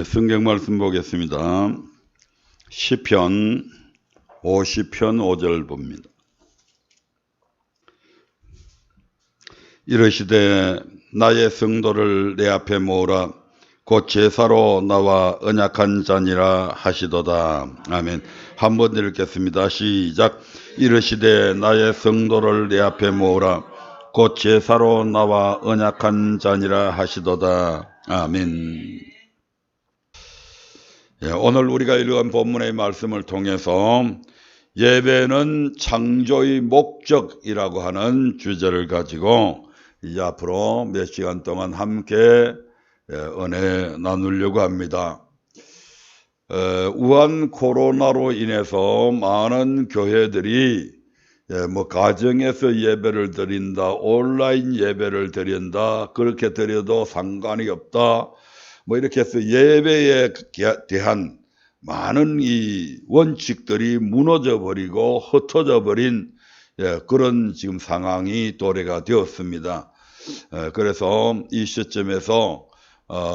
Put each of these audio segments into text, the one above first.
성경 말씀 보겠습니다. 시편 50편 5절 봅니다. 이르시되 나의 성도를 내 앞에 모으라. 곧 제사로 나와 언약한 자니라 하시도다. 아멘. 한번 읽겠습니다. 시작. 이르시되 나의 성도를 내 앞에 모으라. 곧 제사로 나와 언약한 자니라 하시도다. 아멘. 오늘 우리가 읽은 본문의 말씀을 통해서 예배는 창조의 목적이라고 하는 주제를 가지고 이제 앞으로 몇 시간 동안 함께 은혜 나누려고 합니다. 우한 코로나로 인해서 많은 교회들이 가정에서 예배를 드린다, 온라인 예배를 드린다, 그렇게 드려도 상관이 없다, 이렇게 해서 예배에 대한 많은 이 원칙들이 무너져 버리고 흩어져 버린 그런 지금 상황이 도래가 되었습니다. 그래서 이 시점에서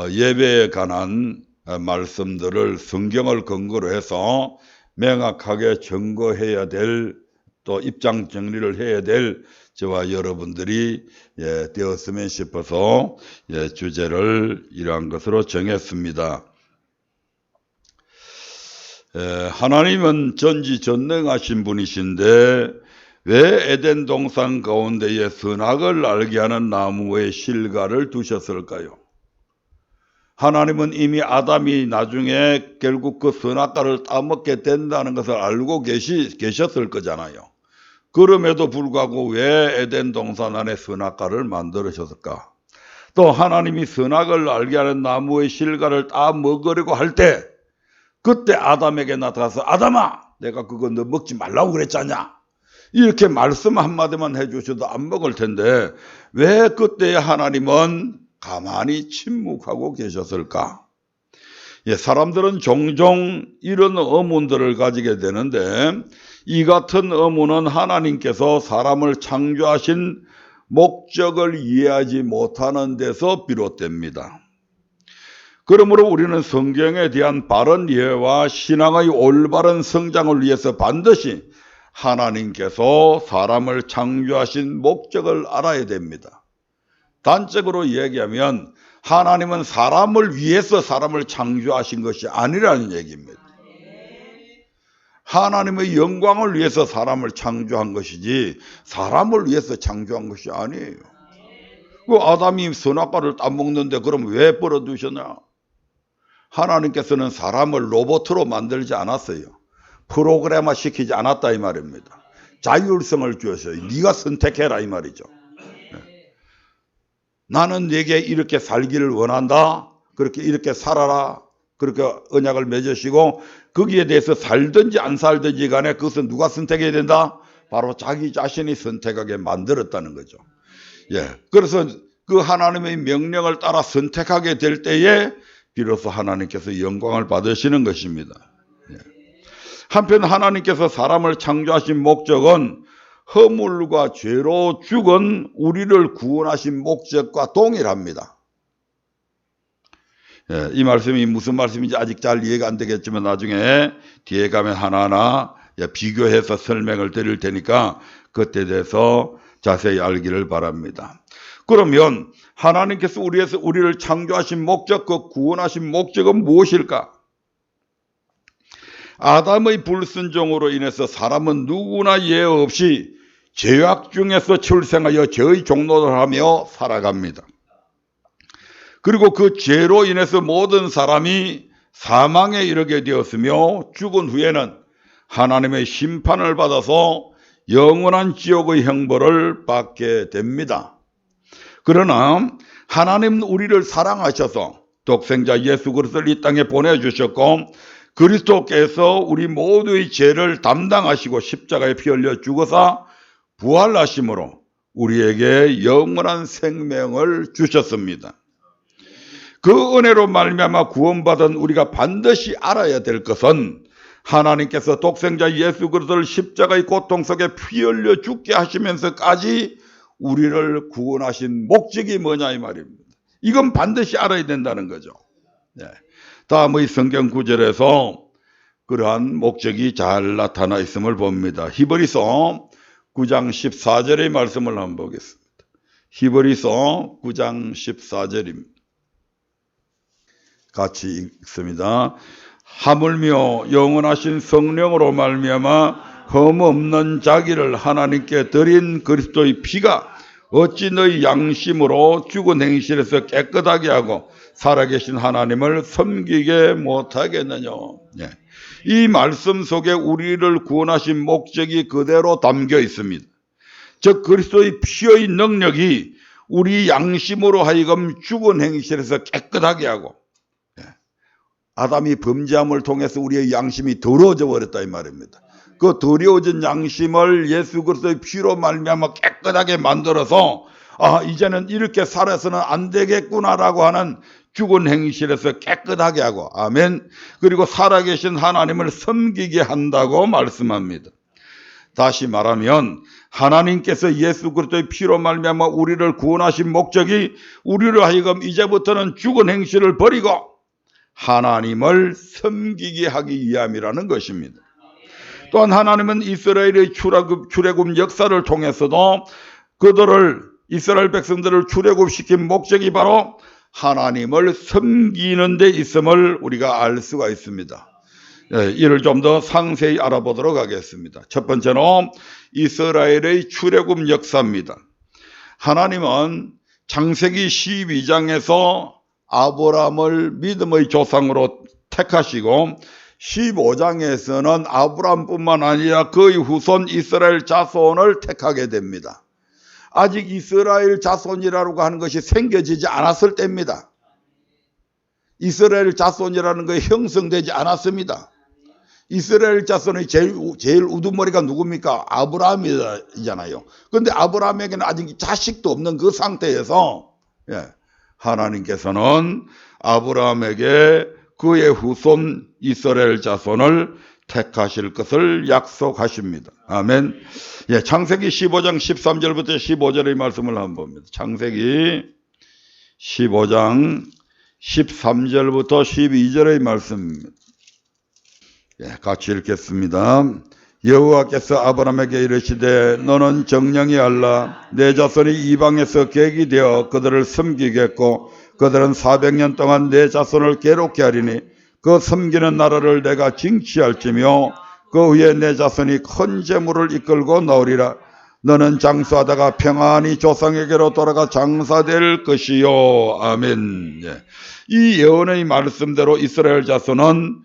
예배에 관한 말씀들을 성경을 근거로 해서 명확하게 증거해야 될, 또 입장 정리를 해야 될 저와 여러분들이 되었으면 싶어서 주제를 이러한 것으로 정했습니다. 하나님은 전지전능하신 분이신데 왜 에덴 동산 가운데에 선악을 알게 하는 나무의 실과를 두셨을까요? 하나님은 이미 아담이 나중에 결국 그 선악과를 따먹게 된다는 것을 알고 계셨을 거잖아요. 그럼에도 불구하고 왜 에덴 동산 안에 선악과를 만들으셨을까? 또 하나님이 선악을 알게 하는 나무의 실과를 다 먹으려고 할 때 그때 아담에게 나타나서 아담아, 내가 그거 너 먹지 말라고 그랬잖냐? 이렇게 말씀 한마디만 해주셔도 안 먹을 텐데 왜 그때 하나님은 가만히 침묵하고 계셨을까? 사람들은 종종 이런 의문들을 가지게 되는데 이 같은 의문은 하나님께서 사람을 창조하신 목적을 이해하지 못하는 데서 비롯됩니다. 그러므로 우리는 성경에 대한 바른 이해와 신앙의 올바른 성장을 위해서 반드시 하나님께서 사람을 창조하신 목적을 알아야 됩니다. 단적으로 얘기하면 하나님은 사람을 위해서 사람을 창조하신 것이 아니라는 얘기입니다. 하나님의 영광을 위해서 사람을 창조한 것이지 사람을 위해서 창조한 것이 아니에요. 그 아담이 선악과를 따먹는데 그럼 왜 버려두셨냐? 하나님께서는 사람을 로봇으로 만들지 않았어요. 프로그래머 시키지 않았다 이 말입니다. 자율성을 주었어요. 네가 선택해라 이 말이죠. 나는 네게 이렇게 살기를 원한다. 그렇게 이렇게 살아라. 그렇게 언약을 맺으시고 거기에 대해서 살든지 안 살든지 간에 그것은 누가 선택해야 된다? 바로 자기 자신이 선택하게 만들었다는 거죠. 그래서 그 하나님의 명령을 따라 선택하게 될 때에 비로소 하나님께서 영광을 받으시는 것입니다. 한편 하나님께서 사람을 창조하신 목적은 허물과 죄로 죽은 우리를 구원하신 목적과 동일합니다. 이 말씀이 무슨 말씀인지 아직 잘 이해가 안 되겠지만 나중에 뒤에 가면 하나하나 비교해서 설명을 드릴 테니까 그때 대해서 자세히 알기를 바랍니다. 그러면 하나님께서 우리를 창조하신 목적, 그 구원하신 목적은 무엇일까? 아담의 불순종으로 인해서 사람은 누구나 예외 없이 죄악 중에서 출생하여 죄의 종노를 하며 살아갑니다. 그리고 그 죄로 인해서 모든 사람이 사망에 이르게 되었으며 죽은 후에는 하나님의 심판을 받아서 영원한 지옥의 형벌을 받게 됩니다. 그러나 하나님은 우리를 사랑하셔서 독생자 예수 그리스도를 이 땅에 보내주셨고 그리스도께서 우리 모두의 죄를 담당하시고 십자가에 피 흘려 죽어서 부활하심으로 우리에게 영원한 생명을 주셨습니다. 그 은혜로 말미암아 구원받은 우리가 반드시 알아야 될 것은 하나님께서 독생자 예수 그리스도를 십자가의 고통 속에 피 흘려 죽게 하시면서까지 우리를 구원하신 목적이 뭐냐 이 말입니다. 이건 반드시 알아야 된다는 거죠. 네. 다음의 성경 구절에서 그러한 목적이 잘 나타나 있음을 봅니다. 히브리서 9장 14절의 말씀을 한번 보겠습니다. 히브리서 9장 14절입니다. 같이 읽습니다. 하물며 영원하신 성령으로 말미암아 흠없는 자기를 하나님께 드린 그리스도의 피가 어찌 너희 양심으로 죽은 행실에서 깨끗하게 하고 살아계신 하나님을 섬기게 못하겠느냐. 예. 이 말씀 속에 우리를 구원하신 목적이 그대로 담겨 있습니다. 즉 그리스도의 피의 능력이 우리 양심으로 하여금 죽은 행실에서 깨끗하게 하고, 아담이 범죄함을 통해서 우리의 양심이 더러워져 버렸다 이 말입니다. 그 더러워진 양심을 예수 그리스도의 피로 말미암아 깨끗하게 만들어서 이제는 이렇게 살아서는 안 되겠구나라고 하는 죽은 행실에서 깨끗하게 하고, 아멘. 그리고 살아계신 하나님을 섬기게 한다고 말씀합니다. 다시 말하면 하나님께서 예수 그리스도의 피로 말미암아 우리를 구원하신 목적이 우리로 하여금 이제부터는 죽은 행실을 버리고 하나님을 섬기게 하기 위함이라는 것입니다. 또한 하나님은 이스라엘의 출애굽 역사를 통해서도 이스라엘 백성들을 출애굽시킨 목적이 바로 하나님을 섬기는 데 있음을 우리가 알 수가 있습니다. 이를 좀 더 상세히 알아보도록 하겠습니다. 첫 번째는 이스라엘의 출애굽 역사입니다. 하나님은 창세기 12장에서 아브라함을 믿음의 조상으로 택하시고 15장에서는 아브라함뿐만 아니라 그의 후손 이스라엘 자손을 택하게 됩니다. 아직 이스라엘 자손이라고 하는 것이 생겨지지 않았을 때입니다. 이스라엘 자손이라는 것이 형성되지 않았습니다. 이스라엘 자손의 제일 우두머리가 누굽니까? 아브라함이잖아요. 그런데 아브라함에게는 아직 자식도 없는 그 상태에서 하나님께서는 아브라함에게 그의 후손 이스라엘 자손을 택하실 것을 약속하십니다. 아멘. 창세기 15장 13절부터 15절의 말씀을 한번 봅니다. 창세기 15장 13절부터 12절의 말씀입니다. 같이 읽겠습니다. 여호와께서 아브라함에게 이르시되 너는 정령이 알라. 내 자손이 이방에서 객이 되어 그들을 섬기겠고 그들은 400년 동안 내 자손을 괴롭게 하리니 그 섬기는 나라를 내가 징치할지며 그 후에 내 자손이 큰 재물을 이끌고 나오리라. 너는 장수하다가 평안히 조상에게로 돌아가 장사될 것이요. 아멘. 이 예언의 말씀대로 이스라엘 자손은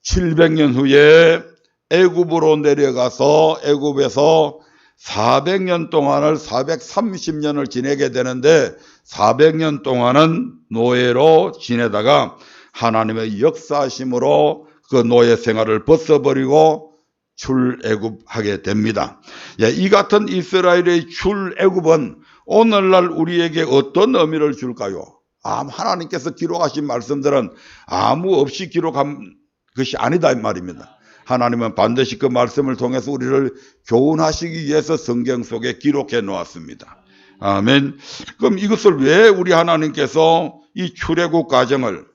700년 후에 애굽으로 내려가서 애굽에서 400년 동안을 430년을 지내게 되는데 400년 동안은 노예로 지내다가 하나님의 역사하심으로 그 노예 생활을 벗어버리고 출애굽하게 됩니다. 이 같은 이스라엘의 출애굽은 오늘날 우리에게 어떤 의미를 줄까요? 하나님께서 기록하신 말씀들은 아무 없이 기록한 것이 아니다 이 말입니다. 하나님은 반드시 그 말씀을 통해서 우리를 교훈하시기 위해서 성경 속에 기록해 놓았습니다. 아멘. 그럼 이것을 왜 우리 하나님께서 이 출애굽 과정을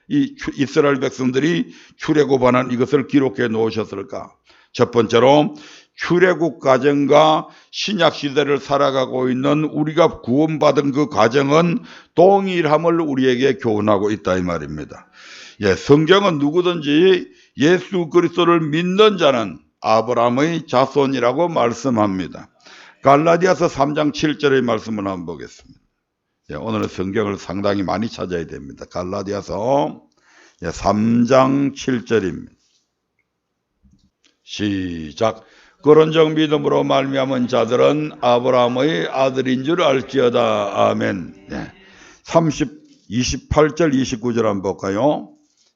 이 이스라엘 백성들이 출애굽하는 이것을 기록해 놓으셨을까? 첫 번째로 출애굽 과정과 신약 시대를 살아가고 있는 우리가 구원받은 그 과정은 동일함을 우리에게 교훈하고 있다 이 말입니다. 성경은 누구든지 예수 그리스도를 믿는 자는 아브라함의 자손이라고 말씀합니다. 갈라디아서 3장 7절의 말씀을 한번 보겠습니다. 오늘은 성경을 상당히 많이 찾아야 됩니다. 갈라디아서 3장 7절입니다. 시작. 그런즉 믿음으로 말미암은 자들은 아브라함의 아들인 줄 알지어다. 아멘. 28절 29절 한번 볼까요?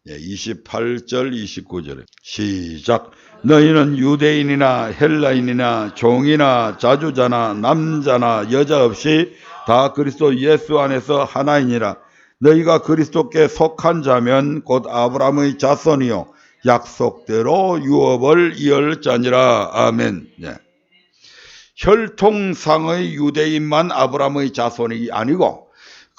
28절 29절 시작. 너희는 유대인이나 헬라인이나 종이나 자주자나 남자나 여자 없이 다 그리스도 예수 안에서 하나이니라. 너희가 그리스도께 속한 자면 곧 아브라함의 자손이요 약속대로 유업을 이을 자니라. 아멘. 혈통상의 유대인만 아브라함의 자손이 아니고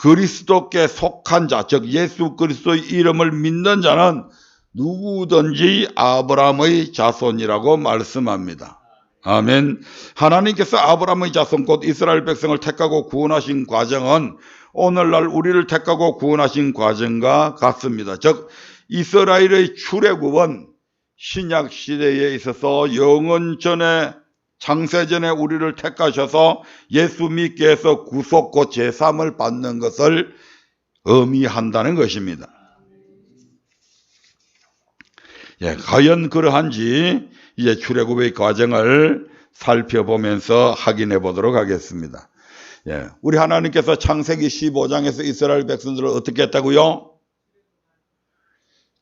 그리스도께 속한 자, 즉 예수 그리스도의 이름을 믿는 자는 누구든지 아브라함의 자손이라고 말씀합니다. 아멘. 하나님께서 아브라함의 자손 곧 이스라엘 백성을 택하고 구원하신 과정은 오늘날 우리를 택하고 구원하신 과정과 같습니다. 즉 이스라엘의 출애굽은 신약 시대에 있어서 영원 전에 창세전에 우리를 택하셔서 예수 믿게 해서 구속 곧 제삼을 받는 것을 의미한다는 것입니다. 예, 과연 그러한지 이제 출애굽의 과정을 살펴보면서 확인해 보도록 하겠습니다. 예, 우리 하나님께서 창세기 15장에서 이스라엘 백성들을 어떻게 했다고요?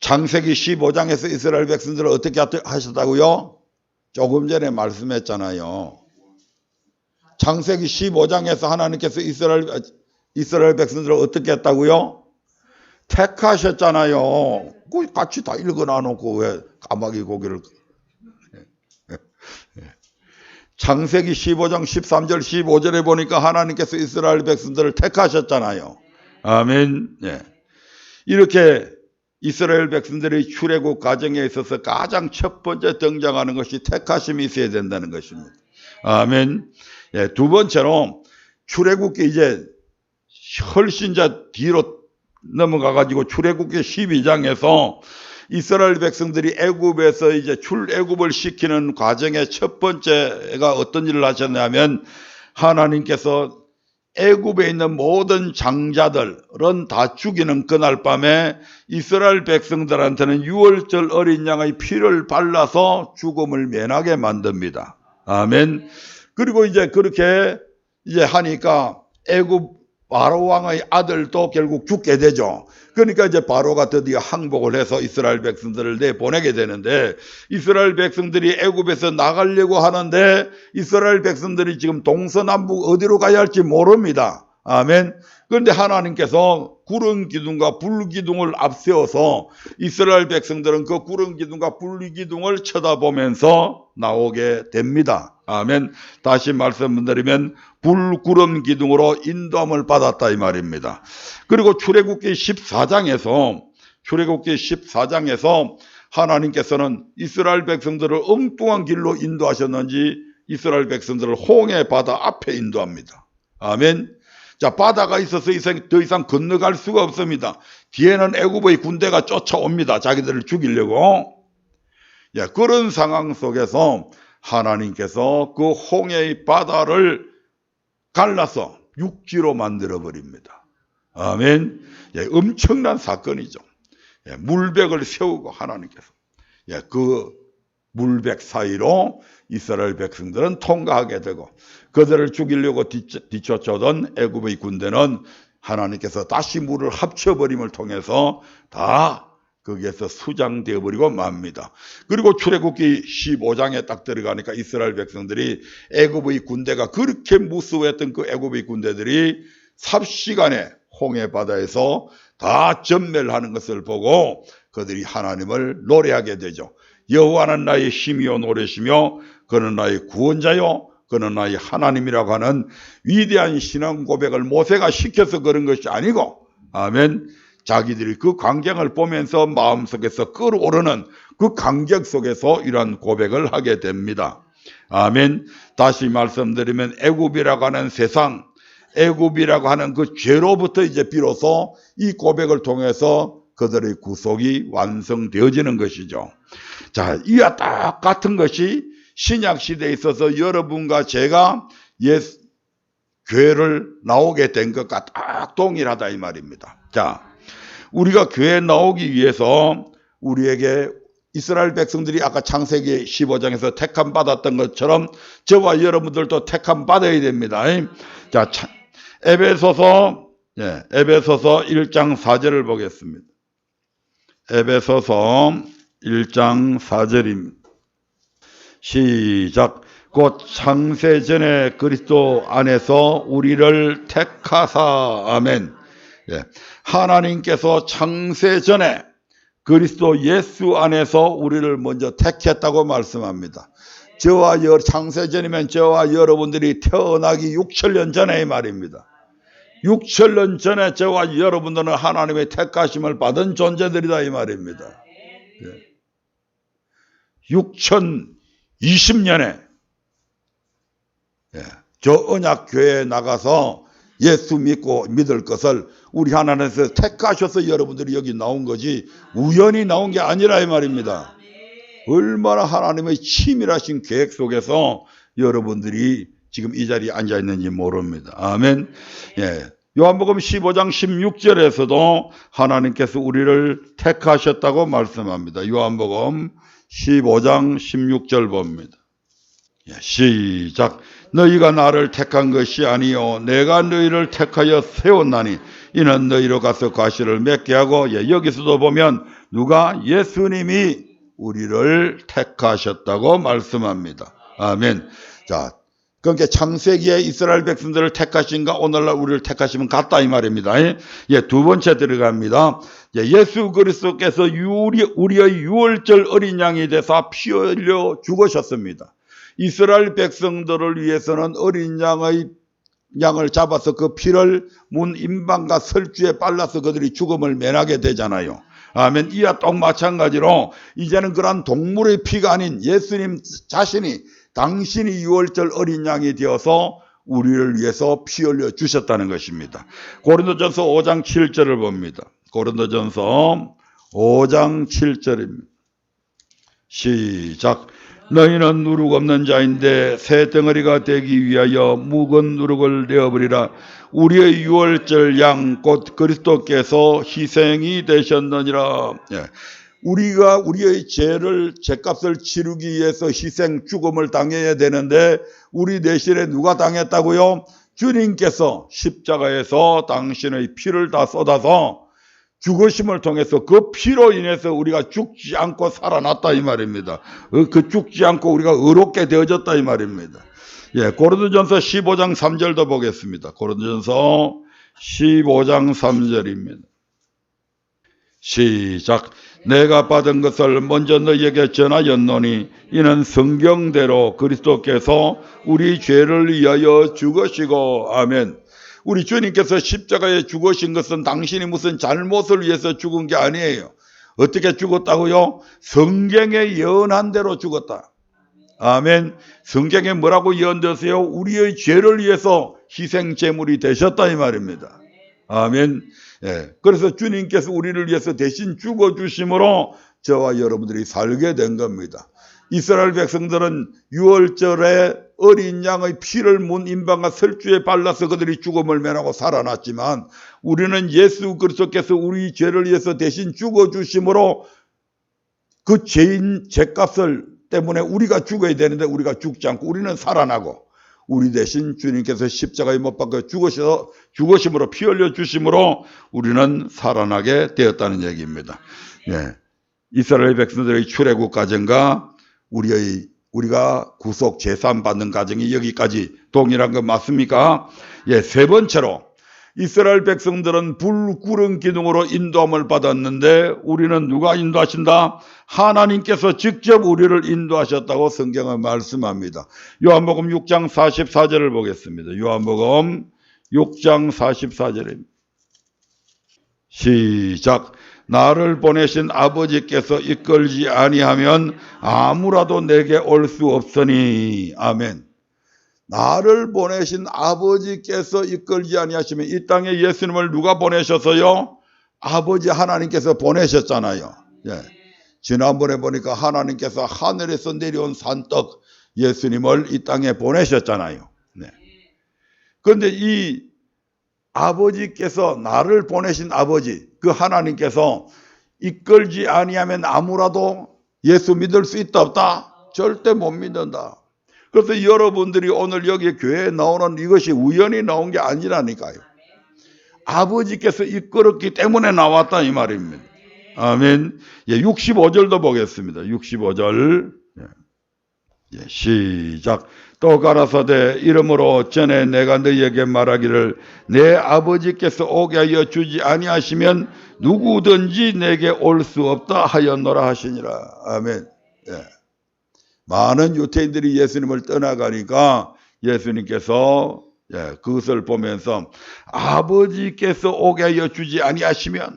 창세기 15장에서 이스라엘 백성들을 어떻게 하셨다고요? 조금 전에 말씀했잖아요. 창세기 15장에서 하나님께서 이스라엘 백성들을 어떻게 했다고요? 택하셨잖아요. 같이 다 읽어놔놓고 왜 까마귀 고기를. 창세기 15장 13절 15절에 보니까 하나님께서 이스라엘 백성들을 택하셨잖아요. 아멘. 예. 이렇게 이스라엘 백성들의 출애굽 과정에 있어서 가장 첫 번째 등장하는 것이 택하심이 있어야 된다는 것입니다. 아멘. 예, 두 번째로 출애굽기 이제 훨씬 뒤로 넘어가가지고 출애굽기 12장에서 이스라엘 백성들이 애굽에서 이제 출애굽을 시키는 과정의 첫 번째가 어떤 일을 하셨냐면 하나님께서 애굽에 있는 모든 장자들은 다 죽이는 그날 밤에 이스라엘 백성들한테는 유월절 어린 양의 피를 발라서 죽음을 면하게 만듭니다. 아멘. 그리고 이제 그렇게 이제 하니까 애굽 바로 왕의 아들도 결국 죽게 되죠. 그러니까 이제 바로가 드디어 항복을 해서 이스라엘 백성들을 내보내게 되는데 이스라엘 백성들이 애굽에서 나가려고 하는데 이스라엘 백성들이 지금 동서남북 어디로 가야 할지 모릅니다. 아멘. 그런데 하나님께서 구름 기둥과 불 기둥을 앞세워서 이스라엘 백성들은 그 구름 기둥과 불 기둥을 쳐다보면서 나오게 됩니다. 아멘. 다시 말씀드리면 불 구름 기둥으로 인도함을 받았다 이 말입니다. 그리고 출애굽기 14장에서 하나님께서는 이스라엘 백성들을 엉뚱한 길로 인도하셨는지 이스라엘 백성들을 홍해 바다 앞에 인도합니다. 아멘. 자, 바다가 있어서 더 이상 건너갈 수가 없습니다. 뒤에는 애굽의 군대가 쫓아옵니다. 자기들을 죽이려고. 예, 그런 상황 속에서 하나님께서 그 홍해의 바다를 갈라서 육지로 만들어 버립니다. 아멘. 예, 엄청난 사건이죠. 예, 물백을 세우고 하나님께서 그 물백 사이로 이스라엘 백성들은 통과하게 되고 그들을 죽이려고 뒤쫓아오던 애굽의 군대는 하나님께서 다시 물을 합쳐버림을 통해서 다 거기에서 수장되어 버리고 맙니다. 그리고 출애굽기 15장에 딱 들어가니까 이스라엘 백성들이 애굽의 군대가 그렇게 무서워했던 그 애굽의 군대들이 삽시간에 홍해 바다에서 다 전멸하는 것을 보고 그들이 하나님을 노래하게 되죠. 여호와는 나의 힘이요 노래시며 그는 나의 구원자요 그는 나의 하나님이라고 하는 위대한 신앙 고백을 모세가 시켜서 그런 것이 아니고 아멘. 자기들이 그 광경을 보면서 마음속에서 끓어오르는 그 감격 속에서 이러한 고백을 하게 됩니다. 아멘. 다시 말씀드리면 애굽이라고 하는 세상, 애굽이라고 하는 그 죄로부터 이제 비로소 이 고백을 통해서 그들의 구속이 완성되어지는 것이죠. 자, 이와 똑같은 것이 신약 시대에 있어서 여러분과 제가 교회를 나오게 된 것과 딱 동일하다 이 말입니다. 자, 우리가 교회에 나오기 위해서 우리에게 이스라엘 백성들이 아까 창세기 15장에서 택함 받았던 것처럼 저와 여러분들도 택함 받아야 됩니다. 자, 에베소서 1장 4절을 보겠습니다. 에베소서 1장 4절입니다. 시작. 곧 창세전에 그리스도 안에서 우리를 택하사. 아멘. 예. 하나님께서 창세전에 그리스도 예수 안에서 우리를 먼저 택했다고 말씀합니다. 창세전이면 저와 여러분들이 태어나기 6천년 전의 말입니다. 6천년 전에 저와 여러분들은 하나님의 택하심을 받은 존재들이다 이 말입니다. 6020년에 저 언약교회에 나가서 예수 믿고 믿을 것을 우리 하나님께서 택하셔서 여러분들이 여기 나온 거지 우연히 나온 게 아니라 이 말입니다. 얼마나 하나님의 치밀하신 계획 속에서 여러분들이 지금 이 자리에 앉아 있는지 모릅니다. 아멘. 요한복음 15장 16절에서도 하나님께서 우리를 택하셨다고 말씀합니다. 요한복음 15장 16절 봅니다. 시작. 너희가 나를 택한 것이 아니요 내가 너희를 택하여 세웠나니 이는 너희로 가서 과실을 맺게 하고 여기서도 보면 누가 예수님이 우리를 택하셨다고 말씀합니다. 아멘. 자, 그러니까 창세기에 이스라엘 백성들을 택하신가 오늘날 우리를 택하시면 같다 이 말입니다. 두 번째 들어갑니다. 예수 그리스도께서 우리의 유월절 어린 양이 되사 피 흘려 죽으셨습니다. 이스라엘 백성들을 위해서는 어린 양을 잡아서 그 피를 문 임방과 설주에 빨라서 그들이 죽음을 면하게 되잖아요. 아멘. 이와 똑 마찬가지로 이제는 그러한 동물의 피가 아닌 예수님 자신이 당신이 유월절 어린 양이 되어서 우리를 위해서 피 흘려 주셨다는 것입니다. 고린도전서 5장 7절을 봅니다. 고린도전서 5장 7절입니다. 시작. 너희는 누룩 없는 자인데 새 덩어리가 되기 위하여 묵은 누룩을 내어버리라. 우리의 유월절 양 곧 그리스도께서 희생이 되셨느니라. 우리가 우리의 죄값을 치르기 위해서 희생 죽음을 당해야 되는데 우리 대신에 누가 당했다고요? 주님께서 십자가에서 당신의 피를 다 쏟아서 죽으심을 통해서 그 피로 인해서 우리가 죽지 않고 살아났다 이 말입니다. 그 죽지 않고 우리가 의롭게 되어졌다 이 말입니다. 고린도전서 15장 3절도 보겠습니다. 고린도전서 15장 3절입니다. 시작. 내가 받은 것을 먼저 너희에게 전하였노니 이는 성경대로 그리스도께서 우리 죄를 위하여 죽으시고 아멘. 우리 주님께서 십자가에 죽으신 것은 당신이 무슨 잘못을 위해서 죽은 게 아니에요. 어떻게 죽었다고요? 성경에 예언한 대로 죽었다. 아멘. 성경에 뭐라고 예언되었어요? 우리의 죄를 위해서 희생 제물이 되셨다 이 말입니다. 아멘. 그래서 주님께서 우리를 위해서 대신 죽어주심으로 저와 여러분들이 살게 된 겁니다. 이스라엘 백성들은 유월절에 어린 양의 피를 문 임방과 설주에 발라서 그들이 죽음을 면하고 살아났지만 우리는 예수 그리스도께서 우리 죄를 위해서 대신 죽어주심으로 그 죄값을 때문에 우리가 죽어야 되는데 우리가 죽지 않고 우리는 살아나고 우리 대신 주님께서 십자가에 못 박혀 죽으심으로 피 흘려 주심으로 우리는 살아나게 되었다는 얘기입니다. 이스라엘 백성들의 출애굽 과정과 우리가 구속 제산 받는 과정이 여기까지 동일한 거 맞습니까? 세 번째로 이스라엘 백성들은 불구름 기둥으로 인도함을 받았는데 우리는 누가 인도하신다? 하나님께서 직접 우리를 인도하셨다고 성경은 말씀합니다. 요한복음 6장 44절을 보겠습니다. 요한복음 6장 44절입니다. 시작. 나를 보내신 아버지께서 이끌지 아니하면 아무라도 내게 올 수 없으니 아멘. 나를 보내신 아버지께서 이끌지 아니하시면 이 땅에 예수님을 누가 보내셔서요? 아버지 하나님께서 보내셨잖아요. 지난번에 보니까 하나님께서 하늘에서 내려온 산떡 예수님을 이 땅에 보내셨잖아요. 그런데 이 아버지께서 나를 보내신 아버지 그 하나님께서 이끌지 아니하면 아무라도 예수 믿을 수 있다 없다? 절대 못 믿는다. 그래서 여러분들이 오늘 여기 교회에 나오는 이것이 우연히 나온 게 아니라니까요. 아버지께서 이끌었기 때문에 나왔다 이 말입니다. 아멘. 65절도 보겠습니다. 65절 시작. 또 가라사대 이러므로 전에 내가 너희에게 말하기를 내 아버지께서 오게 하여 주지 아니하시면 누구든지 내게 올 수 없다 하였노라 하시니라. 아멘. 많은 유태인들이 예수님을 떠나가니까 예수님께서 예, 그것을 보면서 아버지께서 오게 하여 주지 아니하시면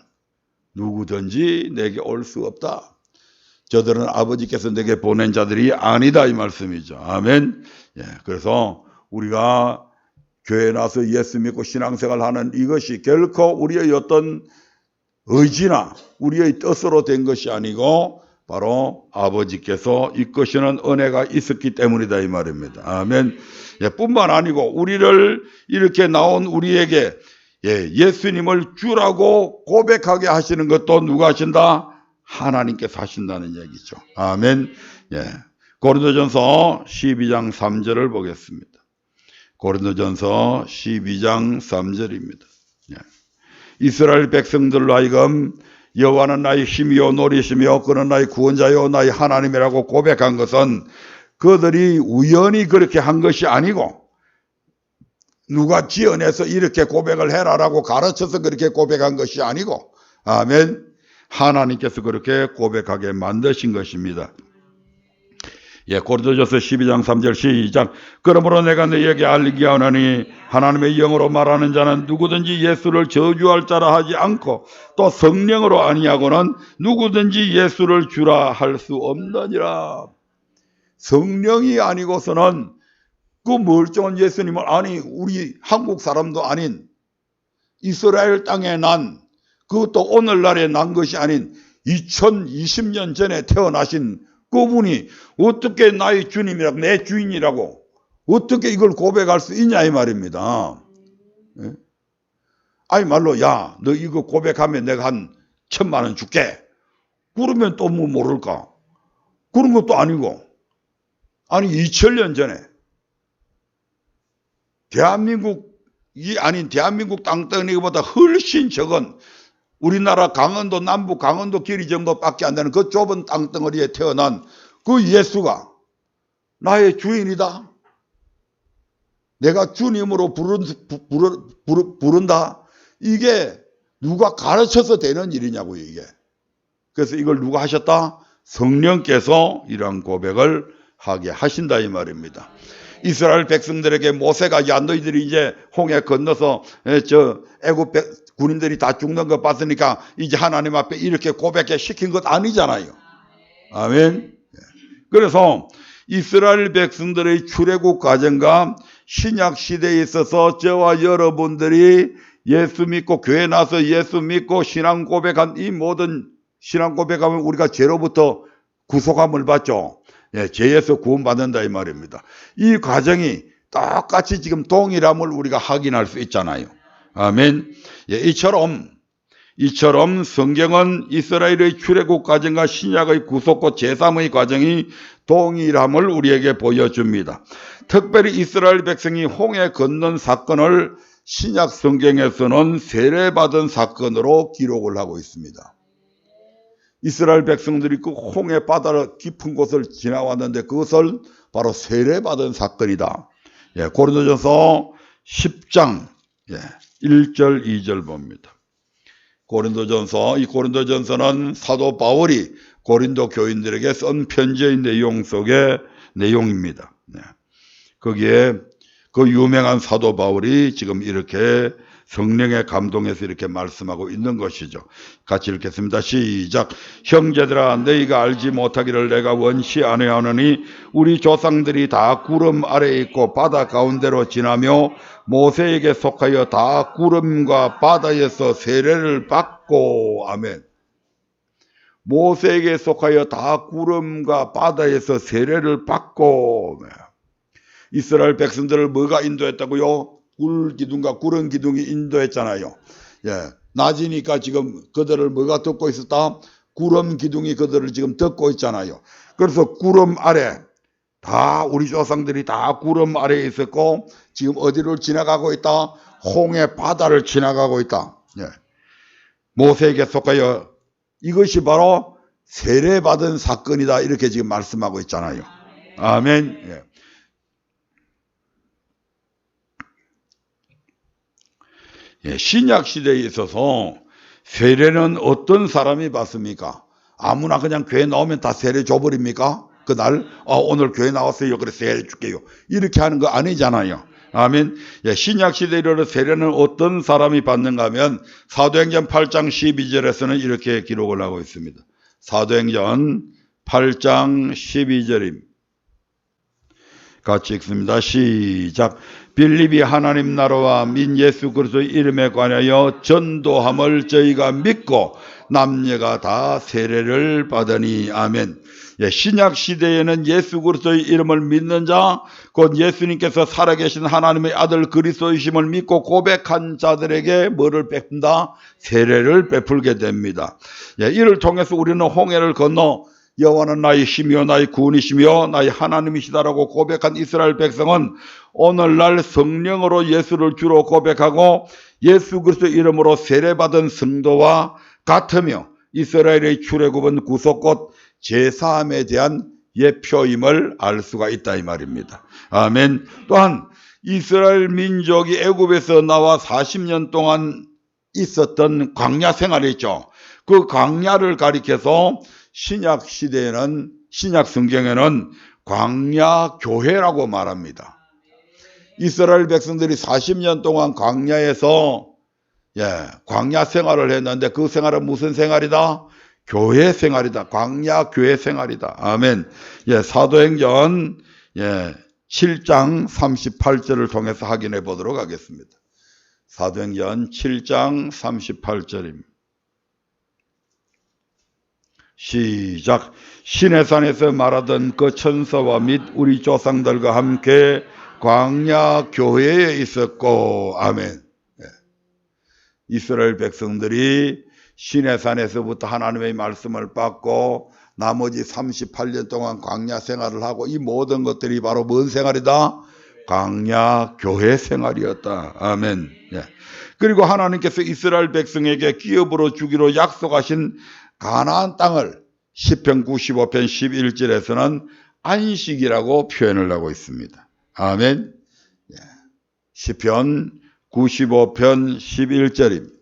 누구든지 내게 올 수 없다. 저들은 아버지께서 내게 보낸 자들이 아니다 이 말씀이죠. 아멘. 예, 그래서 우리가 교회에 나서 예수 믿고 신앙생활 하는 이것이 결코 우리의 어떤 의지나 우리의 뜻으로 된 것이 아니고 바로 아버지께서 이끄시는 은혜가 있었기 때문이다 이 말입니다. 아멘. 예, 뿐만 아니고 우리를 이렇게 나온 우리에게 예수님을 주라고 고백하게 하시는 것도 누가 하신다? 하나님께서 하신다는 얘기죠. 아멘. 예. 고린도전서 12장 3절을 보겠습니다. 고린도전서 12장 3절입니다. 예. 이스라엘 백성들로 하여금 여호와는 나의 힘이요 노리시며 그는 나의 구원자요 나의 하나님이라고 고백한 것은 그들이 우연히 그렇게 한 것이 아니고 누가 지어내서 이렇게 고백을 해라라고 가르쳐서 그렇게 고백한 것이 아니고 아멘. 하나님께서 그렇게 고백하게 만드신 것입니다. 예, 고린도전서 12장 3절 시작. 그러므로 내가 너희에게 알리게 하노니 하나님의 영으로 말하는 자는 누구든지 예수를 저주할 자라 하지 않고 또 성령으로 아니하고는 누구든지 예수를 주라 할 수 없느니라. 성령이 아니고서는 그 멀쩡한 예수님을 아니 우리 한국 사람도 아닌 이스라엘 땅에 난 그것도 오늘날에 난 것이 아닌 2020년 전에 태어나신 그분이 어떻게 나의 주님이라고 내 주인이라고 어떻게 이걸 고백할 수 있냐 이 말입니다. 예? 아니 말로 야 너 이거 고백하면 내가 한 1,000만 원 줄게. 그러면 또 뭐 모를까? 그런 것도 아니고 아니 2000년 전에 대한민국이 아닌 대한민국 땅덩이보다 훨씬 적은 우리나라 강원도 남부 강원도 길이 정도밖에 안 되는 그 좁은 땅덩어리에 태어난 그 예수가 나의 주인이다. 내가 주님으로 부른다. 이게 누가 가르쳐서 되는 일이냐고요 이게. 그래서 이걸 누가 하셨다? 성령께서 이런 고백을 하게 하신다 이 말입니다. 이스라엘 백성들에게 모세가 야 너희들이 이제 홍해 건너서 저 애굽 군인들이 다 죽는 거 봤으니까 이제 하나님 앞에 이렇게 고백해 시킨 것 아니잖아요. 아멘. 그래서 이스라엘 백성들의 출애굽 과정과 신약 시대에 있어서 저와 여러분들이 예수 믿고 교회 나서 예수 믿고 신앙 고백한 이 모든 신앙 고백하면 우리가 죄로부터 구속함을 받죠. 예, 죄에서 구원받는다 이 말입니다. 이 과정이 똑같이 지금 동일함을 우리가 확인할 수 있잖아요. 아멘. 예, 이처럼 성경은 이스라엘의 출애굽 과정과 신약의 구속과 제3의 과정이 동일함을 우리에게 보여줍니다. 특별히 이스라엘 백성이 홍해 건넌 사건을 신약 성경에서는 세례받은 사건으로 기록을 하고 있습니다. 이스라엘 백성들이 그 홍해 바다를 깊은 곳을 지나왔는데 그것을 바로 세례받은 사건이다. 예, 고린도전서 10장 1절 2절 봅니다. 이 고린도전서는 사도 바울이 고린도 교인들에게 쓴 편지의 내용 속의 내용입니다. 거기에 그 유명한 사도 바울이 지금 이렇게 성령의 감동에서 이렇게 말씀하고 있는 것이죠. 같이 읽겠습니다. 시작. 형제들아 너희가 알지 못하기를 내가 원치 아니하노니 우리 조상들이 다 구름 아래에 있고 바다 가운데로 지나며 모세에게 속하여 다 구름과 바다에서 세례를 받고 아멘. 모세에게 속하여 다 구름과 바다에서 세례를 받고 이스라엘 백성들을 뭐가 인도했다고요? 굴기둥과 구름 기둥이 인도했잖아요. 예, 낮이니까 지금 그들을 뭐가 덮고 있었다? 구름 기둥이 그들을 지금 덮고 있잖아요. 그래서 구름 아래 다 우리 조상들이 다 구름 아래에 있었고 지금 어디를 지나가고 있다? 홍해 바다를 지나가고 있다. 예. 모세에게 속하여 이것이 바로 세례받은 사건이다 이렇게 지금 말씀하고 있잖아요. 아멘. 예. 예, 신약 시대에 있어서 세례는 어떤 사람이 받습니까? 아무나 그냥 교회 나오면 다 세례 줘버립니까? 그날 오늘 교회 나왔어요 그래서 세례 줄게요 이렇게 하는 거 아니잖아요. 아멘. 예, 신약시대에 이르러 세례는 어떤 사람이 받는가 하면 사도행전 8장 12절에서는 이렇게 기록을 하고 있습니다. 사도행전 8장 12절입니다. 같이 읽습니다. 시작. 빌립이 하나님 나라와 민 예수 그리스도의 이름에 관하여 전도함을 저희가 믿고 남녀가 다 세례를 받으니. 아멘. 예, 신약 시대에는 예수 그리스도의 이름을 믿는 자, 곧 예수님께서 살아계신 하나님의 아들 그리스도이심을 믿고 고백한 자들에게 뭐를 베푼다? 세례를 베풀게 됩니다. 예, 이를 통해서 우리는 홍해를 건너 여호와는 나의 힘이요 나의 구원이시며 나의 하나님이시다라고 고백한 이스라엘 백성은 오늘날 성령으로 예수를 주로 고백하고 예수 그리스도의 이름으로 세례받은 성도와 같으며 이스라엘의 출애굽은 구속곧 제사함에 대한 예표임을 알 수가 있다 이 말입니다. 아멘. 또한 이스라엘 민족이 애굽에서 나와 40년 동안 있었던 광야 생활이 있죠. 그 광야를 가리켜서 신약 시대에는, 신약 성경에는 광야 교회라고 말합니다. 이스라엘 백성들이 40년 동안 광야에서 광야 생활을 했는데 그 생활은 무슨 생활이다? 교회 생활이다. 광야 교회 생활이다. 아멘. 사도행전 7장 38절을 통해서 확인해 보도록 하겠습니다. 사도행전 7장 38절입니다. 시작. 시내산에서 말하던 그 천사와 및 우리 조상들과 함께 광야 교회에 있었고. 아멘. 이스라엘 백성들이 시내산에서부터 하나님의 말씀을 받고 나머지 38년 동안 광야 생활을 하고 이 모든 것들이 바로 뭔 생활이다? 광야 교회 생활이었다. 아멘. 그리고 하나님께서 이스라엘 백성에게 기업으로 주기로 약속하신 가나안 땅을 시편 95편 11절에서는 안식이라고 표현을 하고 있습니다. 아멘. 시편 95편 11절입니다.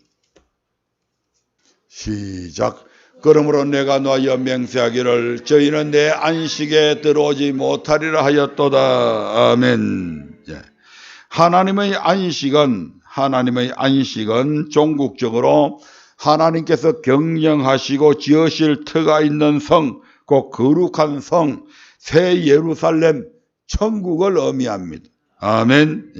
시작. 그러므로 내가 너희여 맹세하기를 저희는 내 안식에 들어오지 못하리라 하였도다. 아멘. 하나님의 안식은 종국적으로 하나님께서 경영하시고 지으실 터가 있는 성, 곧 거룩한 성, 새 예루살렘, 천국을 의미합니다. 아멘.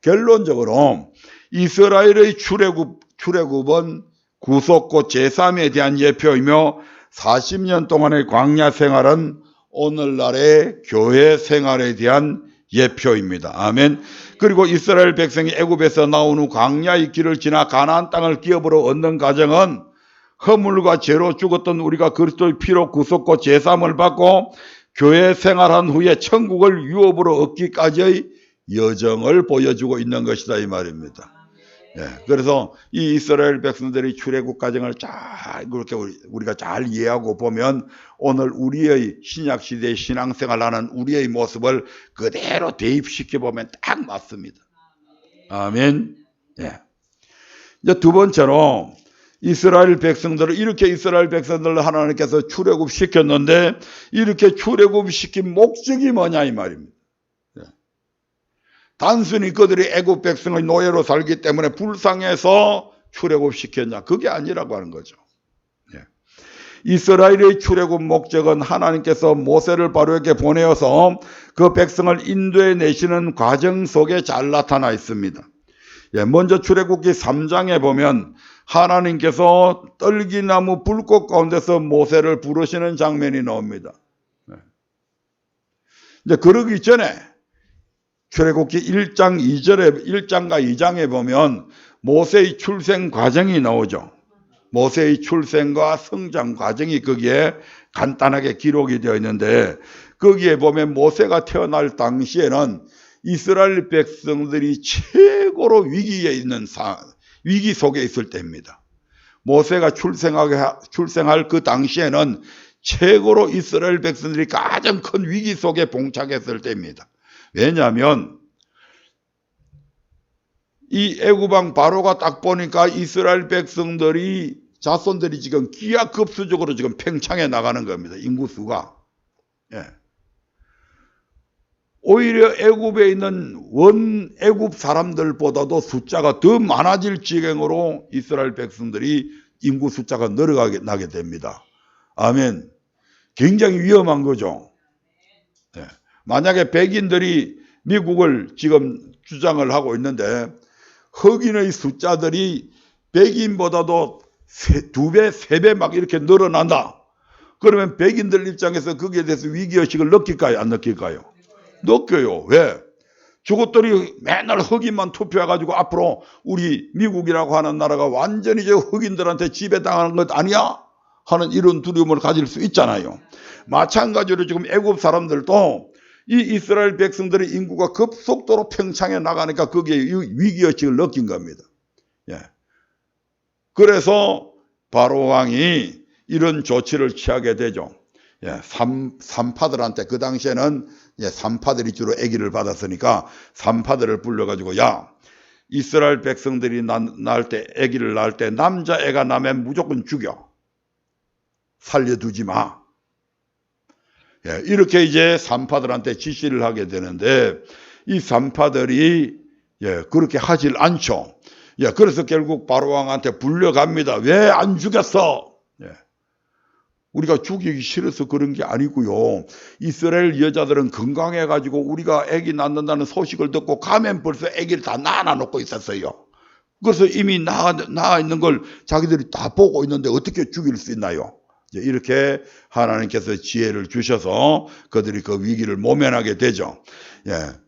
결론적으로 이스라엘의 출애굽은 구속고 제3에 대한 예표이며 40년 동안의 광야 생활은 오늘날의 교회 생활에 대한 예표입니다. 아멘. 그리고 이스라엘 백성이 애굽에서 나온 후 광야의 길을 지나 가나안 땅을 기업으로 얻는 과정은 허물과 죄로 죽었던 우리가 그리스도의 피로 구속고 제3을 받고 교회 생활한 후에 천국을 유업으로 얻기까지의 여정을 보여주고 있는 것이다 이 말입니다. 그래서 이 이스라엘 백성들의 출애굽 과정을 잘 그렇게 우리가 잘 이해하고 보면 오늘 우리의 신약 시대의 신앙생활하는 우리의 모습을 그대로 대입시켜 보면 딱 맞습니다. 아멘. 이제 두 번째로 이스라엘 백성들을 하나님께서 출애굽 시켰는데 이렇게 출애굽 시킨 목적이 뭐냐 이 말입니다. 단순히 그들이 애굽 백성의 노예로 살기 때문에 불쌍해서 출애굽 시켰냐? 그게 아니라고 하는 거죠. 이스라엘의 출애굽 목적은 하나님께서 모세를 바로에게 보내어서 그 백성을 인도해 내시는 과정 속에 잘 나타나 있습니다. 먼저 출애굽기 3장에 보면 하나님께서 떨기나무 불꽃 가운데서 모세를 부르시는 장면이 나옵니다. 이제 그러기 전에 출애굽기 1장과 2장에 보면 모세의 출생 과정이 나오죠. 모세의 출생과 성장 과정이 거기에 간단하게 기록이 되어 있는데 거기에 보면 모세가 태어날 당시에는 이스라엘 백성들이 최고로 위기 속에 있을 때입니다. 모세가 출생할 그 당시에는 최고로 이스라엘 백성들이 가장 큰 위기 속에 봉착했을 때입니다. 왜냐하면 이 애굽왕 바로가 딱 보니까 이스라엘 자손들이 지금 기하급수적으로 지금 팽창해 나가는 겁니다. 인구수가. 오히려 애굽에 있는 원 애굽 사람들보다도 숫자가 더 많아질 지경으로 이스라엘 백성들이 인구 숫자가 늘어나게 됩니다. 아멘. 굉장히 위험한 거죠. 네. 만약에 백인들이 미국을 지금 주장을 하고 있는데 흑인의 숫자들이 백인보다도 2배, 3배 막 이렇게 늘어난다. 그러면 백인들 입장에서 거기에 대해서 위기의식을 느낄까요? 안 느낄까요? 느껴요. 왜? 저것들이 맨날 흑인만 투표해가지고 앞으로 우리 미국이라고 하는 나라가 완전히 저 흑인들한테 지배당하는 것 아니야? 하는 이런 두려움을 가질 수 있잖아요. 마찬가지로 지금 애굽 사람들도 이 이스라엘 백성들의 인구가 급속도로 팽창해 나가니까 거기에 위기의식을 느낀 겁니다. 예. 그래서 바로 왕이 이런 조치를 취하게 되죠. 예, 산파들한테 그 당시에는 산파들이 주로 아기를 받았으니까 산파들을 불러가지고 야 이스라엘 백성들이 낳을 때 아기를 낳을 때 남자애가 나면 무조건 죽여. 살려두지 마. 예, 이렇게 이제 산파들한테 지시를 하게 되는데 이 산파들이 그렇게 하질 않죠. 그래서 결국 바로왕한테 불려갑니다. 왜 안 죽였어? 우리가 죽이기 싫어서 그런 게 아니고요. 이스라엘 여자들은 건강해가지고 우리가 아기 낳는다는 소식을 듣고 가면 벌써 아기를 다 낳아놓고 있었어요. 그래서 이미 낳아 있는 걸 자기들이 다 보고 있는데 어떻게 죽일 수 있나요? 이렇게 하나님께서 지혜를 주셔서 그들이 그 위기를 모면하게 되죠.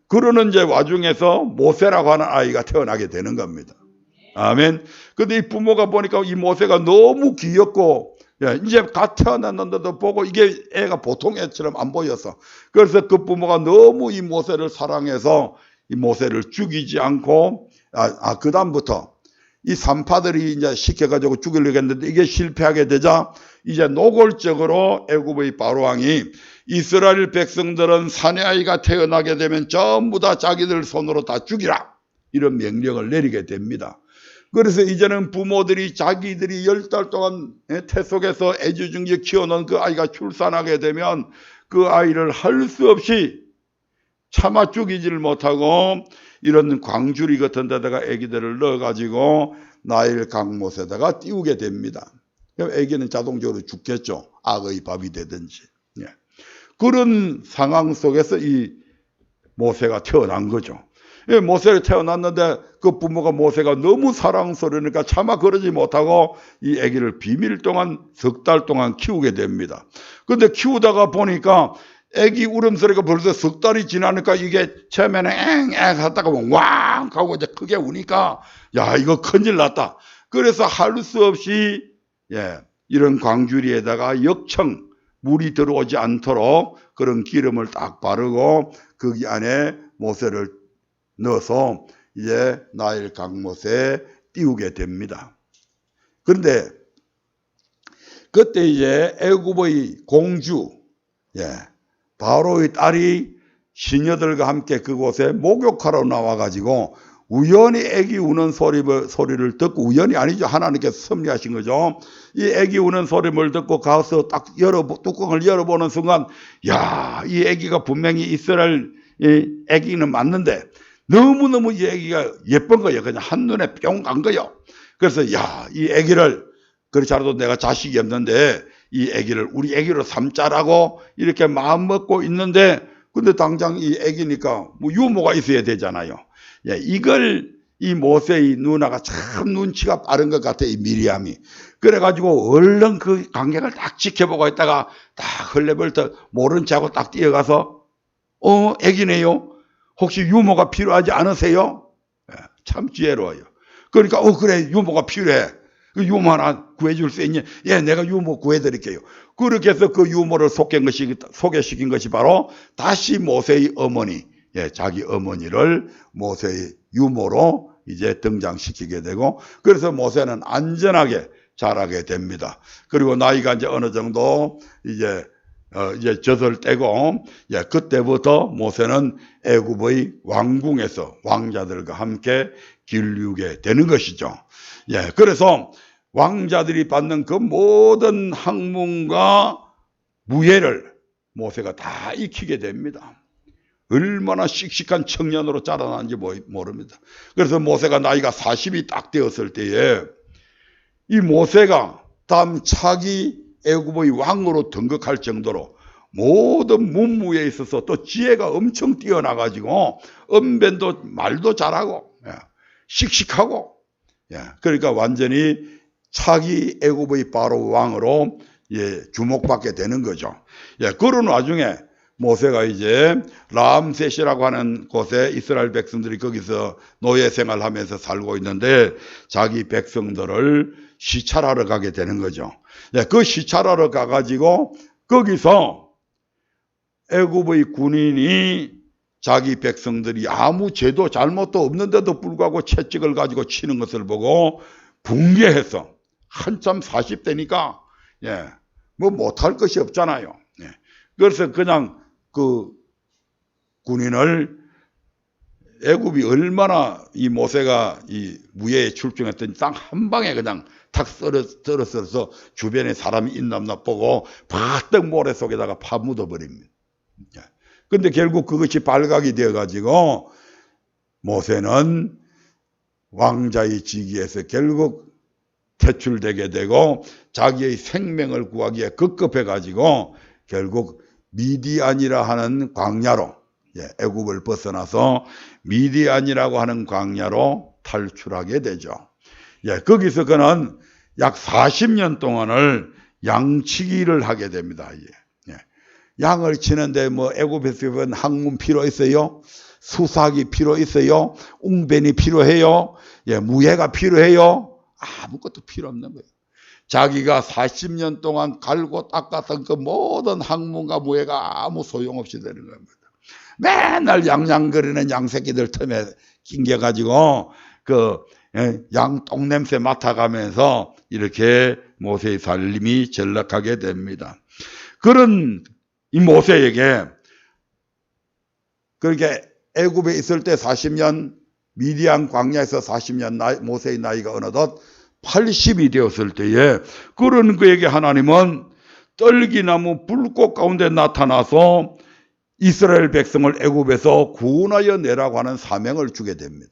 그러는 이제 와중에서 모세라고 하는 아이가 태어나게 되는 겁니다. 아멘. 근데 이 부모가 보니까 이 모세가 너무 귀엽고 이제 갓 태어났는데도 보고 이게 애가 보통 애처럼 안 보였어. 그래서 그 부모가 너무 이 모세를 사랑해서 이 모세를 죽이지 않고 그 다음부터 이 산파들이 이제 시켜가지고 죽이려고 했는데 이게 실패하게 되자 이제 노골적으로 애굽의 바로왕이 이스라엘 백성들은 사내아이가 태어나게 되면 전부 다 자기들 손으로 다 죽이라 이런 명령을 내리게 됩니다. 그래서 이제는 부모들이 자기들이 10달 동안 태속에서 애지중지 키워놓은 그 아이가 출산하게 되면 그 아이를 할 수 없이 차마 죽이지를 못하고 이런 광주리 같은 데다가 아기들을 넣어가지고 나일 강못에다가 띄우게 됩니다. 아기는 자동적으로 죽겠죠. 악의 밥이 되든지. 그런 상황 속에서 이 모세가 태어난 거죠. 모세가 태어났는데 그 부모가 모세가 너무 사랑스러우니까 차마 그러지 못하고 이 아기를 비밀 동안 10달 동안 키우게 됩니다. 근데 키우다가 보니까 아기 울음소리가 벌써 10달이 지나니까 이게 처음에는 앵앵 하다가 왕 하고 이제 크게 우니까 야 이거 큰일 났다. 그래서 할 수 없이 이런 광주리에다가 역청 물이 들어오지 않도록 그런 기름을 딱 바르고 거기 안에 모세를 넣어서 이제 나일 강못에 띄우게 됩니다. 그런데 그때 이제 애굽의 공주 바로의 딸이 시녀들과 함께 그곳에 목욕하러 나와가지고 우연히 애기 우는 소리를 듣고 우연이 아니죠. 하나님께서 섭리하신 거죠. 이 애기 우는 소리를 듣고 가서 딱 뚜껑을 열어보는 순간 야, 이 애기가 분명히 이스라엘 애기는 맞는데 너무너무 이 애기가 예쁜 거예요. 그냥 한눈에 뿅 간 거예요. 그래서 야, 이 애기를 그렇지 않아도 내가 자식이 없는데 이 애기를 우리 애기로 삼자라고 이렇게 마음 먹고 있는데 근데 당장 이 애기니까 뭐 유모가 있어야 되잖아요. 이걸 이 모세의 누나가 참 눈치가 빠른 것 같아, 이 미리암이. 그래가지고 얼른 그 간격을 딱 지켜보고 있다가 딱 헐레벌떡 모른 척하고 딱 뛰어가서 애기네요. 혹시 유모가 필요하지 않으세요? 참 지혜로워요. 그러니까 그래 유모가 필요해. 그 유모 하나 구해줄 수 있니? 내가 유모 구해드릴게요. 그렇게 해서 그 유모를 소개시킨 것이 바로 다시 모세의 어머니, 자기 어머니를 모세의 유모로 이제 등장시키게 되고 그래서 모세는 안전하게 자라게 됩니다. 그리고 나이가 이제 어느 정도 이제 젖을 떼고 그때부터 모세는 애굽의 왕궁에서 왕자들과 함께 길류게 되는 것이죠. 그래서 왕자들이 받는 그 모든 학문과 무예를 모세가 다 익히게 됩니다. 얼마나 씩씩한 청년으로 자라났는지 모릅니다. 그래서 모세가 나이가 40이 딱 되었을 때에 이 모세가 다음 차기 애굽의 왕으로 등극할 정도로 모든 문무에 있어서 또 지혜가 엄청 뛰어나가지고 언변도 말도 잘하고 씩씩하고 그러니까 완전히 차기 애굽의 바로 왕으로 주목받게 되는 거죠. 그런 와중에 모세가 이제 람셋이라고 하는 곳에 이스라엘 백성들이 거기서 노예 생활하면서 살고 있는데 자기 백성들을 시찰하러 가게 되는 거죠. 그 시찰하러 가가지고 거기서 애굽의 군인이 자기 백성들이 아무 죄도 잘못도 없는데도 불구하고 채찍을 가지고 치는 것을 보고 붕괴해서 한참 40대니까 뭐 못할 것이 없잖아요. 그래서 그냥 그 군인을 애굽이 얼마나 이 모세가 이 무예에 출중했더니 딱 한 방에 그냥 탁 썰어서 주변에 사람이 있나 보고 바짝 모래 속에다가 파묻어 버립니다. 근데 결국 그것이 발각이 되어 가지고 모세는 왕자의 직위에서 결국 퇴출되게 되고 자기의 생명을 구하기에 급급해 가지고 결국 미디안이라 하는 광야로 애굽을 벗어나서 미디안이라고 하는 광야로 탈출하게 되죠. 거기서 그는 약 40년 동안을 양치기를 하게 됩니다. 양을 치는데 뭐 애굽에서 학문 필요 있어요? 수삭이 필요 있어요? 웅변이 필요해요? 무예가 필요해요? 아무것도 필요 없는 거예요. 자기가 40년 동안 갈고 닦았던 그 모든 학문과 무예가 아무 소용없이 되는 겁니다. 맨날 양양거리는 양새끼들 틈에 낑겨가지고 그 양 똥냄새 맡아가면서 이렇게 모세의 살림이 전락하게 됩니다. 그런 이 모세에게 그렇게 애굽에 있을 때 40년, 미디안 광야에서 40년 모세의 나이가 어느덧 80이 되었을 때에 그런 그에게 하나님은 떨기나무 불꽃 가운데 나타나서 이스라엘 백성을 애굽에서 구원하여 내라고 하는 사명을 주게 됩니다.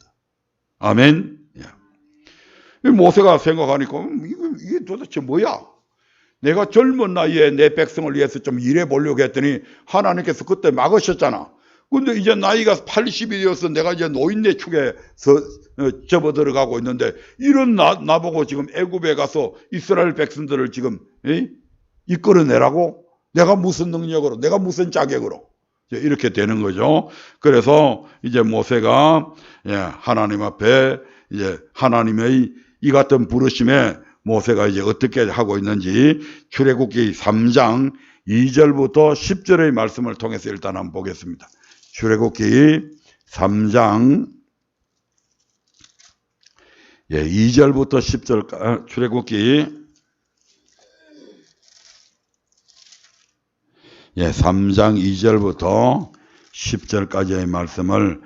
아멘. 모세가 생각하니까 이게 도대체 뭐야? 내가 젊은 나이에 내 백성을 위해서 좀 일해 보려고 했더니 하나님께서 그때 막으셨잖아. 근데 이제 나이가 80이 되어서 내가 이제 노인네 축에 접어들어가고 있는데 이런 나보고 지금 애굽에 가서 이스라엘 백성들을 지금 이끌어내라고? 내가 무슨 능력으로? 내가 무슨 자격으로? 이렇게 되는 거죠. 그래서 이제 모세가 하나님 앞에 이제 하나님의 이 같은 부르심에 모세가 이제 어떻게 하고 있는지 출애굽기 3장 2절부터 10절의 말씀을 통해서 일단 한번 보겠습니다. 출애굽기 3장 2절부터 10절 출애굽기 3장 2절부터 10절까지의 말씀을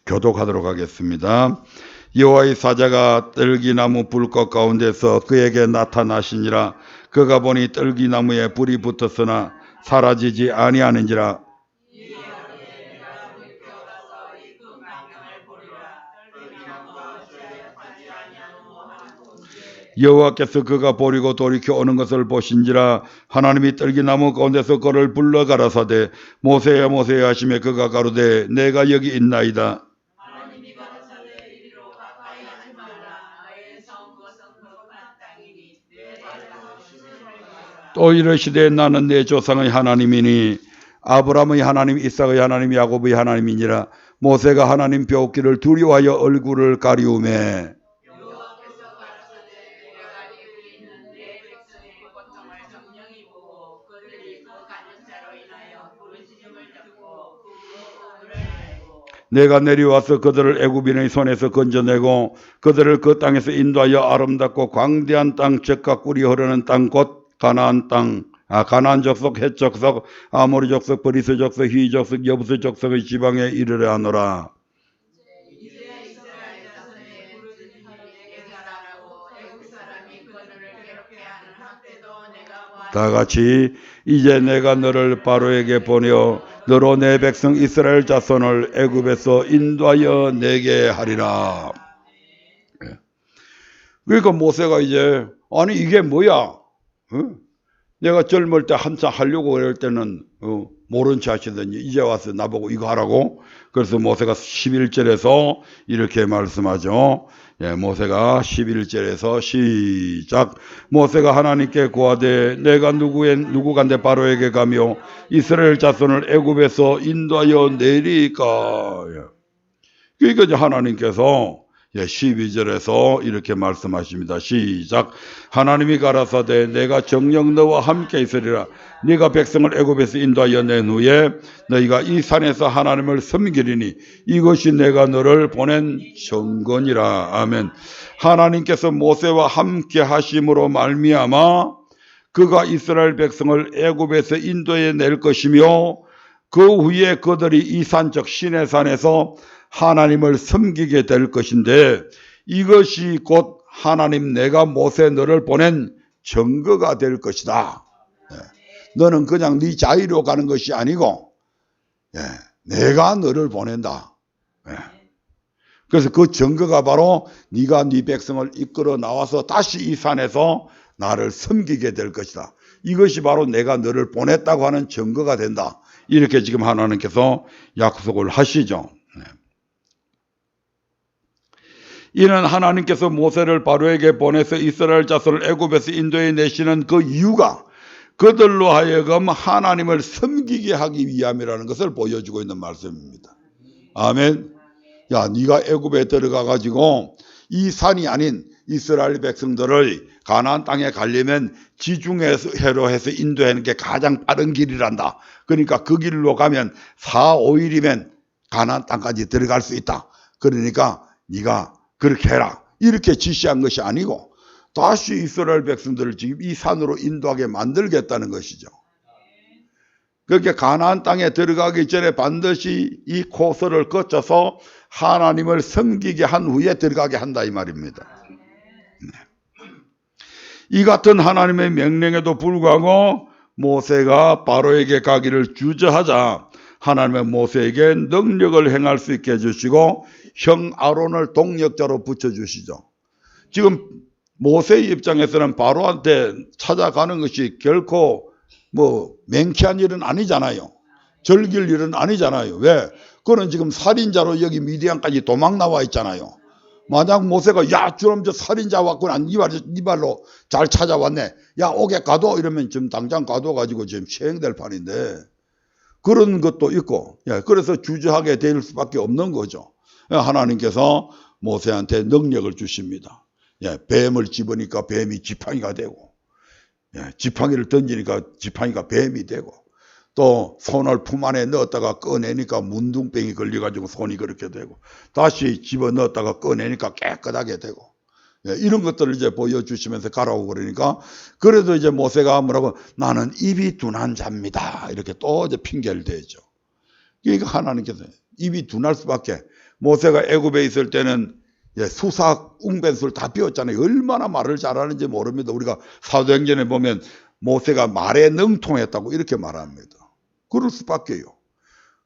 교독하도록 하겠습니다. 여호와의 사자가 떨기나무 불꽃 가운데서 그에게 나타나시니라. 그가 보니 떨기나무에 불이 붙었으나 사라지지 아니하는지라. 여호와께서 그가 보리고 돌이켜 오는 것을 보신지라. 하나님이 떨기나무 가운데서 그를 불러 가라사대 모세야 모세야 하시매 그가 가로되 내가 여기 있나이다. 하나님이 가라사대 이리로 가까이 하지 말라. 나의 성 그것은 거룩한 땅이니 내 발로 씻으리라. 또 이르시되 나는 내 조상의 하나님이니 아브라함의 하나님 이삭의 하나님 야곱의 하나님이니라. 모세가 하나님 벼기를 두려워하여 얼굴을 가리우매 내가 내려와서 그들을 애굽인의 손에서 건져내고 그들을 그 땅에서 인도하여 아름답고 광대한 땅 젖과 꿀이 흐르는 땅 곧 가나안 땅 가나안 족속 헷 족속 아모리 족속 브리스 족속 히 족속 여부스 족속의 지방에 이르려 하노라. 다 같이 이제 내가 너를 바로에게 보내어 너로 내 백성 이스라엘 자손을 애굽에서 인도하여 내게 하리라. 그러니까 모세가 이제 아니 이게 뭐야? 내가 젊을 때 한참 하려고 그럴 때는 모른 체 하시더니 이제 와서 나보고 이거 하라고. 그래서 모세가 11절에서 이렇게 말씀하죠. 예, 모세가 11절에서 시작. 모세가 하나님께 고하되 내가 누구간데 바로에게 가며 이스라엘 자손을 애굽에서 인도하여 내리까. 예. 그러니까 이제 하나님께서 12절에서 이렇게 말씀하십니다. 시작. 하나님이 가라사대 내가 정녕 너와 함께 있으리라. 네가 백성을 애굽에서 인도하여 낸 후에 너희가 이 산에서 하나님을 섬기리니 이것이 내가 너를 보낸 정건이라. 아멘. 하나님께서 모세와 함께 하심으로 말미암아 그가 이스라엘 백성을 애굽에서 인도해 낼 것이며 그 후에 그들이 이 산적 시내산에서 하나님을 섬기게 될 것인데 이것이 곧 하나님 내가 모세 너를 보낸 증거가 될 것이다. 너는 그냥 네 자유로 가는 것이 아니고 내가 너를 보낸다. 그래서 그 증거가 바로 네가 네 백성을 이끌어 나와서 다시 이 산에서 나를 섬기게 될 것이다. 이것이 바로 내가 너를 보냈다고 하는 증거가 된다. 이렇게 지금 하나님께서 약속을 하시죠. 이는 하나님께서 모세를 바로에게 보내서 이스라엘 자손을 애굽에서 인도해 내시는 그 이유가 그들로 하여금 하나님을 섬기게 하기 위함이라는 것을 보여주고 있는 말씀입니다. 아멘. 야, 네가 애굽에 들어가 가지고 이 산이 아닌 이스라엘 백성들을 가나안 땅에 가려면 지중해로 해서 인도하는 게 가장 빠른 길이란다. 그러니까 그 길로 가면 4, 5일이면 가나안 땅까지 들어갈 수 있다. 그러니까 네가 그렇게 해라. 이렇게 지시한 것이 아니고 다시 이스라엘 백성들을 지금 이 산으로 인도하게 만들겠다는 것이죠. 그렇게 가나안 땅에 들어가기 전에 반드시 이 코스를 거쳐서 하나님을 섬기게 한 후에 들어가게 한다 이 말입니다. 이 같은 하나님의 명령에도 불구하고 모세가 바로에게 가기를 주저하자 하나님의 모세에게 능력을 행할 수 있게 해주시고 형 아론을 동력자로 붙여주시죠. 지금 모세의 입장에서는 바로한테 찾아가는 것이 결코 뭐 맹쾌한 일은 아니잖아요. 즐길 일은 아니잖아요. 왜? 그는 지금 살인자로 여기 미디안까지 도망 나와 있잖아요. 만약 모세가 야 주름 저 살인자 왔구나 네 발로 잘 찾아왔네. 야 오게 가둬 이러면 지금 당장 가둬가지고 지금 시행될 판인데 그런 것도 있고 그래서 주저하게 될 수밖에 없는 거죠. 하나님께서 모세한테 능력을 주십니다. 뱀을 집으니까 뱀이 지팡이가 되고 지팡이를 던지니까 지팡이가 뱀이 되고 또 손을 품 안에 넣었다가 꺼내니까 문둥병이 걸려가지고 손이 그렇게 되고 다시 집어넣었다가 꺼내니까 깨끗하게 되고 이런 것들을 이제 보여주시면서 가라고 그러니까 그래도 이제 모세가 뭐라고 나는 입이 둔한 자입니다. 이렇게 또 이제 핑계를 대죠. 그러니까 하나님께서 입이 둔할 수밖에 모세가 애굽에 있을 때는 수사, 웅변술 다 배웠잖아요. 얼마나 말을 잘하는지 모릅니다. 우리가 사도행전에 보면 모세가 말에 능통했다고 이렇게 말합니다. 그럴 수밖에요.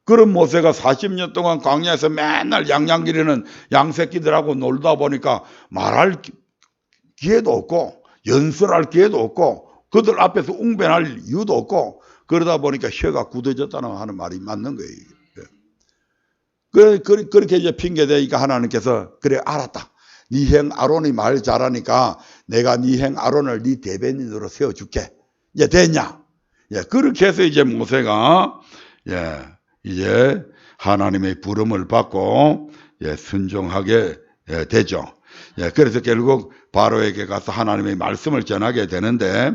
그런 모세가 40년 동안 광야에서 맨날 양양기르는 양새끼들하고 놀다 보니까 말할 기회도 없고 연설할 기회도 없고 그들 앞에서 웅변할 이유도 없고 그러다 보니까 혀가 굳어졌다는 하는 말이 맞는 거예요. 그렇게 이제 핑계대니까 하나님께서 그래 알았다. 네 형 아론이 말 잘하니까 내가 네 형 아론을 네 대변인으로 세워줄게. 이제 됐냐? 그렇게 해서 이제 모세가 이제 하나님의 부름을 받고 순종하게 되죠. 그래서 결국 바로에게 가서 하나님의 말씀을 전하게 되는데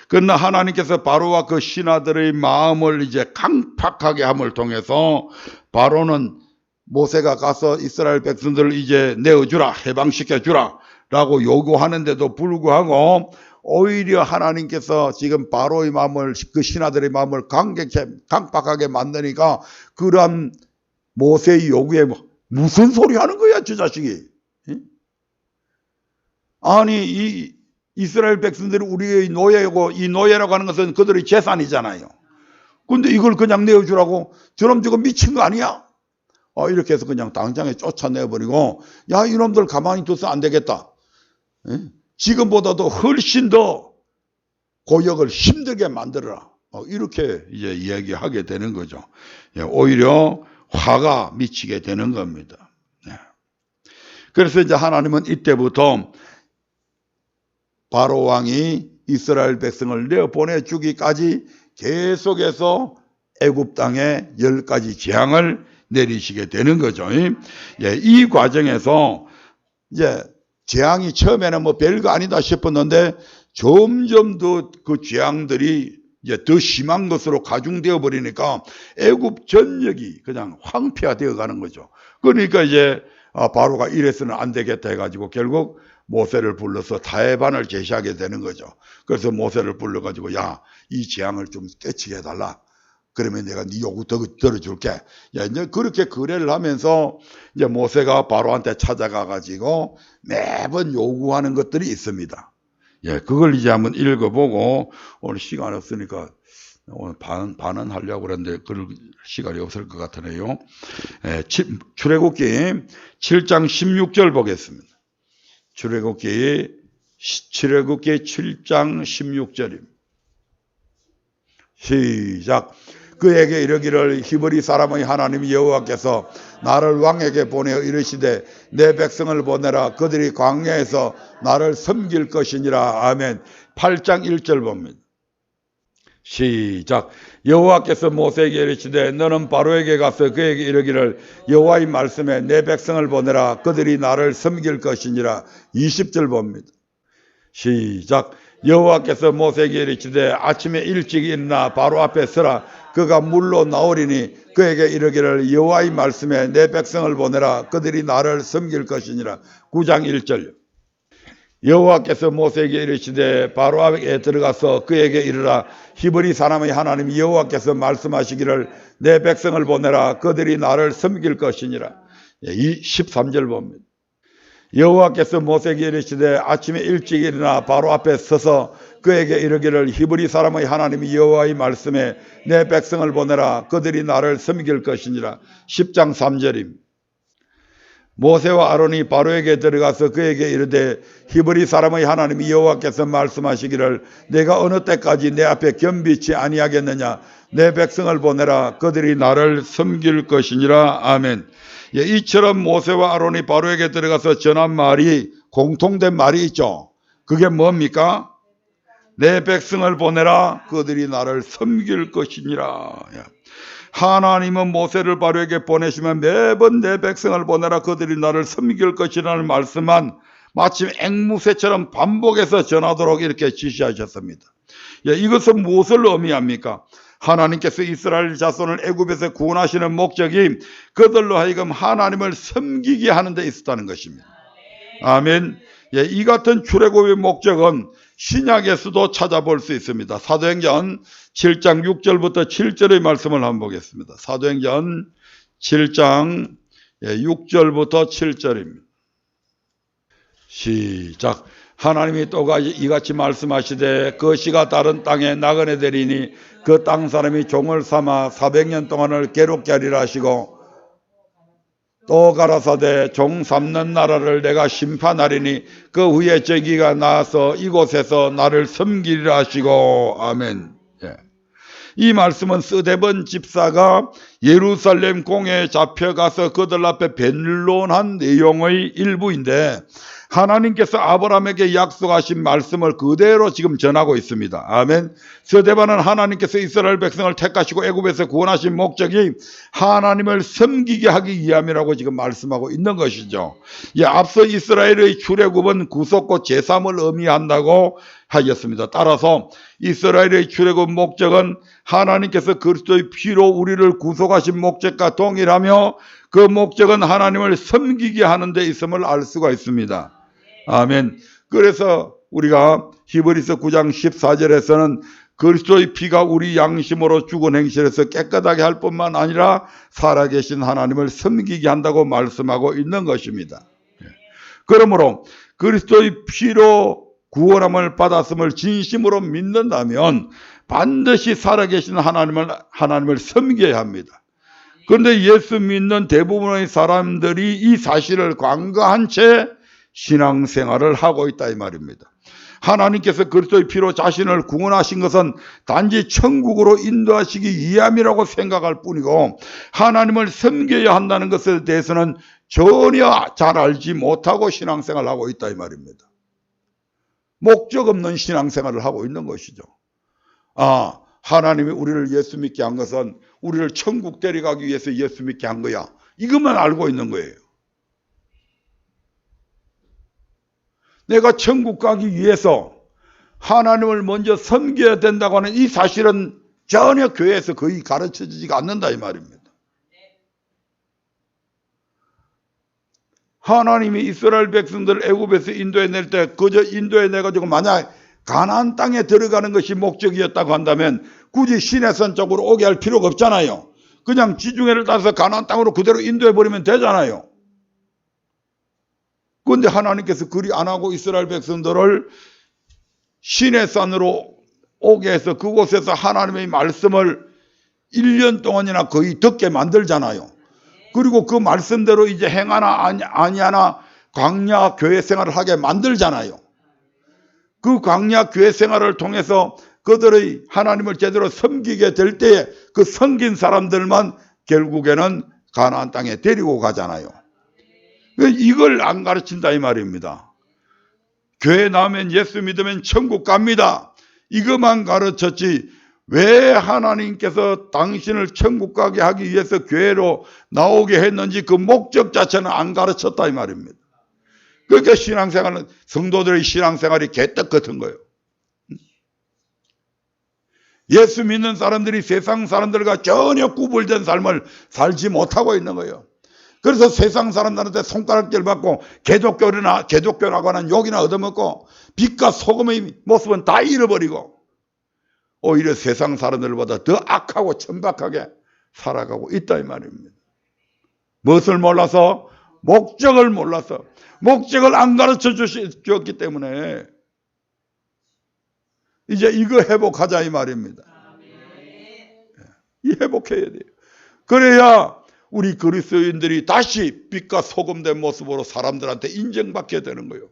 그러나 하나님께서 바로와 그 신하들의 마음을 이제 강팍하게 함을 통해서 바로는 모세가 가서 이스라엘 백성들을 이제 내어주라 해방시켜주라 라고 요구하는데도 불구하고 오히려 하나님께서 지금 바로의 마음을 그 신하들의 마음을 강팍하게 만드니까 그러한 모세의 요구에 무슨 소리 하는 거야 저 자식이. 아니 이스라엘 백성들이 우리의 노예고 이 노예라고 하는 것은 그들의 재산이잖아요. 근데 이걸 그냥 내어주라고? 저놈 저거 미친 거 아니야? 이렇게 해서 그냥 당장에 쫓아내버리고, 야, 이놈들 가만히 둬서 안 되겠다. 지금보다도 훨씬 더 고역을 힘들게 만들어라. 이렇게 이제 이야기하게 되는 거죠. 오히려 화가 미치게 되는 겁니다. 그래서 이제 하나님은 이때부터 바로 왕이 이스라엘 백성을 내어보내주기까지 계속해서 애굽 땅에 10가지 재앙을 내리시게 되는 거죠. 이 과정에서 이제 재앙이 처음에는 뭐 별거 아니다 싶었는데 점점 더 그 재앙들이 이제 더 심한 것으로 가중되어 버리니까 애굽 전역이 그냥 황폐화되어 가는 거죠. 그러니까 이제 바로가 이래서는 안 되겠다 해가지고 결국 모세를 불러서 타협안을 제시하게 되는 거죠. 그래서 모세를 불러가지고 야, 이 재앙을 좀 깨치게 해달라. 그러면 내가 네 요구 들어줄게. 야, 이제 그렇게 거래를 하면서 이제 모세가 바로한테 찾아가가지고 매번 요구하는 것들이 있습니다. 그걸 이제 한번 읽어보고 오늘 시간 없으니까 오늘 반은 하려고 그랬는데 그럴 시간이 없을 것 같으네요. 출애굽기 7장 16절 보겠습니다. 출애굽기 7장 16절입니다. 시작. 그에게 이르기를 히브리 사람의 하나님 여호와께서 나를 왕에게 보내어 이르시되 내 백성을 보내라. 그들이 광야에서 나를 섬길 것이니라. 아멘. 8장 1절 봅니다. 시작. 여호와께서 모세에게 이르시되 너는 바로에게 가서 그에게 이르기를 여호와의 말씀에 내 백성을 보내라. 그들이 나를 섬길 것이니라. 20절 봅니다. 시작. 여호와께서 모세에게 이르시되 아침에 일찍 일어나 바로 앞에 서라. 그가 물로 나오리니 그에게 이르기를 여호와의 말씀에 내 백성을 보내라. 그들이 나를 섬길 것이니라. 9장 1절. 여호와께서 모세에게 이르시되 바로 앞에 들어가서 그에게 이르라. 히브리 사람의 하나님 여호와께서 말씀하시기를 내 백성을 보내라. 그들이 나를 섬길 것이니라. 13절 봅니다. 여호와께서 모세에게 이르시되 아침에 일찍 일어나 바로 앞에 서서 그에게 이르기를 히브리 사람의 하나님 여호와의 말씀에 내 백성을 보내라. 그들이 나를 섬길 것이니라. 10장 3절입니다. 모세와 아론이 바로에게 들어가서 그에게 이르되 히브리 사람의 하나님 여호와께서 말씀하시기를 내가 어느 때까지 내 앞에 겸비치 아니하겠느냐. 내 백성을 보내라. 그들이 나를 섬길 것이니라. 아멘. 이처럼 모세와 아론이 바로에게 들어가서 전한 말이 공통된 말이 있죠. 그게 뭡니까? 내 백성을 보내라. 그들이 나를 섬길 것이니라. 하나님은 모세를 바로에게 보내시면 매번 내 백성을 보내라. 그들이 나를 섬길 것이라는 말씀만 마침 앵무새처럼 반복해서 전하도록 이렇게 지시하셨습니다. 이것은 무엇을 의미합니까? 하나님께서 이스라엘 자손을 애굽에서 구원하시는 목적이 그들로 하여금 하나님을 섬기게 하는 데 있었다는 것입니다. 아멘. 이 같은 출애굽의 목적은 신약에서도 찾아볼 수 있습니다. 사도행전 7장 6절부터 7절의 말씀을 한번 보겠습니다. 사도행전 7장 6절부터 7절입니다. 시작. 하나님이 또 이같이 말씀하시되 그 씨가 다른 땅에 나그네 되리니 그 땅 사람이 종을 삼아 400년 동안을 괴롭게 하리라 하시고 또 가라사대 종 삼는 나라를 내가 심판하리니 그 후에 저기가 나와서 이곳에서 나를 섬기리라 하시고. 아멘. 이 말씀은 스데반 집사가 예루살렘 공회에 잡혀가서 그들 앞에 변론한 내용의 일부인데 하나님께서 아브라함에게 약속하신 말씀을 그대로 지금 전하고 있습니다. 아멘. 스데반은 하나님께서 이스라엘 백성을 택하시고 애굽에서 구원하신 목적이 하나님을 섬기게 하기 위함이라고 지금 말씀하고 있는 것이죠. 앞서 이스라엘의 출애굽은 구속과 제삼을 의미한다고 하였습니다. 따라서 이스라엘의 출애굽 목적은 하나님께서 그리스도의 피로 우리를 구속하신 목적과 동일하며 그 목적은 하나님을 섬기게 하는 데 있음을 알 수가 있습니다. 아멘. 그래서 우리가 히브리서 9장 14절에서는 그리스도의 피가 우리 양심으로 죽은 행실에서 깨끗하게 할 뿐만 아니라 살아계신 하나님을 섬기게 한다고 말씀하고 있는 것입니다. 그러므로 그리스도의 피로 구원함을 받았음을 진심으로 믿는다면 반드시 살아계신 하나님을 섬겨야 합니다. 그런데 예수 믿는 대부분의 사람들이 이 사실을 간과한 채 신앙생활을 하고 있다 이 말입니다. 하나님께서 그리스도의 피로 자신을 구원하신 것은 단지 천국으로 인도하시기 위함이라고 생각할 뿐이고 하나님을 섬겨야 한다는 것에 대해서는 전혀 잘 알지 못하고 신앙생활을 하고 있다 이 말입니다. 목적 없는 신앙생활을 하고 있는 것이죠. 하나님이 우리를 예수 믿게 한 것은 우리를 천국 데려가기 위해서 예수 믿게 한 거야. 이것만 알고 있는 거예요. 내가 천국 가기 위해서 하나님을 먼저 섬겨야 된다고 하는 이 사실은 전혀 교회에서 거의 가르쳐지지가 않는다 이 말입니다. 하나님이 이스라엘 백성들을 애굽에서 인도해 낼 때 그저 인도해 내가지고 만약 가나안 땅에 들어가는 것이 목적이었다고 한다면 굳이 시내산 쪽으로 오게 할 필요가 없잖아요. 그냥 지중해를 따라서 가나안 땅으로 그대로 인도해 버리면 되잖아요. 그런데 하나님께서 그리 안 하고 이스라엘 백성들을 시내산으로 오게 해서 그곳에서 하나님의 말씀을 1년 동안이나 거의 듣게 만들잖아요. 그리고 그 말씀대로 이제 행하나 아니하나 광야 교회 생활을 하게 만들잖아요. 그 광야 교회 생활을 통해서 그들의 하나님을 제대로 섬기게 될 때에 그 섬긴 사람들만 결국에는 가나안 땅에 데리고 가잖아요. 이걸 안 가르친다 이 말입니다. 교회 나오면 예수 믿으면 천국 갑니다. 이것만 가르쳤지 왜 하나님께서 당신을 천국 가게 하기 위해서 교회로 나오게 했는지 그 목적 자체는 안 가르쳤다 이 말입니다. 그러니까 신앙생활은 성도들의 신앙생활이 개떡 같은 거예요. 예수 믿는 사람들이 세상 사람들과 전혀 구분된 삶을 살지 못하고 있는 거예요. 그래서 세상 사람들한테 손가락질 받고 개독교라고 하는 욕이나 얻어먹고 빛과 소금의 모습은 다 잃어버리고 오히려 세상 사람들보다 더 악하고 천박하게 살아가고 있다 이 말입니다. 무엇을 몰라서? 목적을 몰라서. 목적을 안 가르쳐 주었기 때문에 이제 이거 회복하자 이 말입니다. 이 회복해야 돼요. 그래야 우리 그리스도인들이 다시 빛과 소금된 모습으로 사람들한테 인정받게 되는 거예요.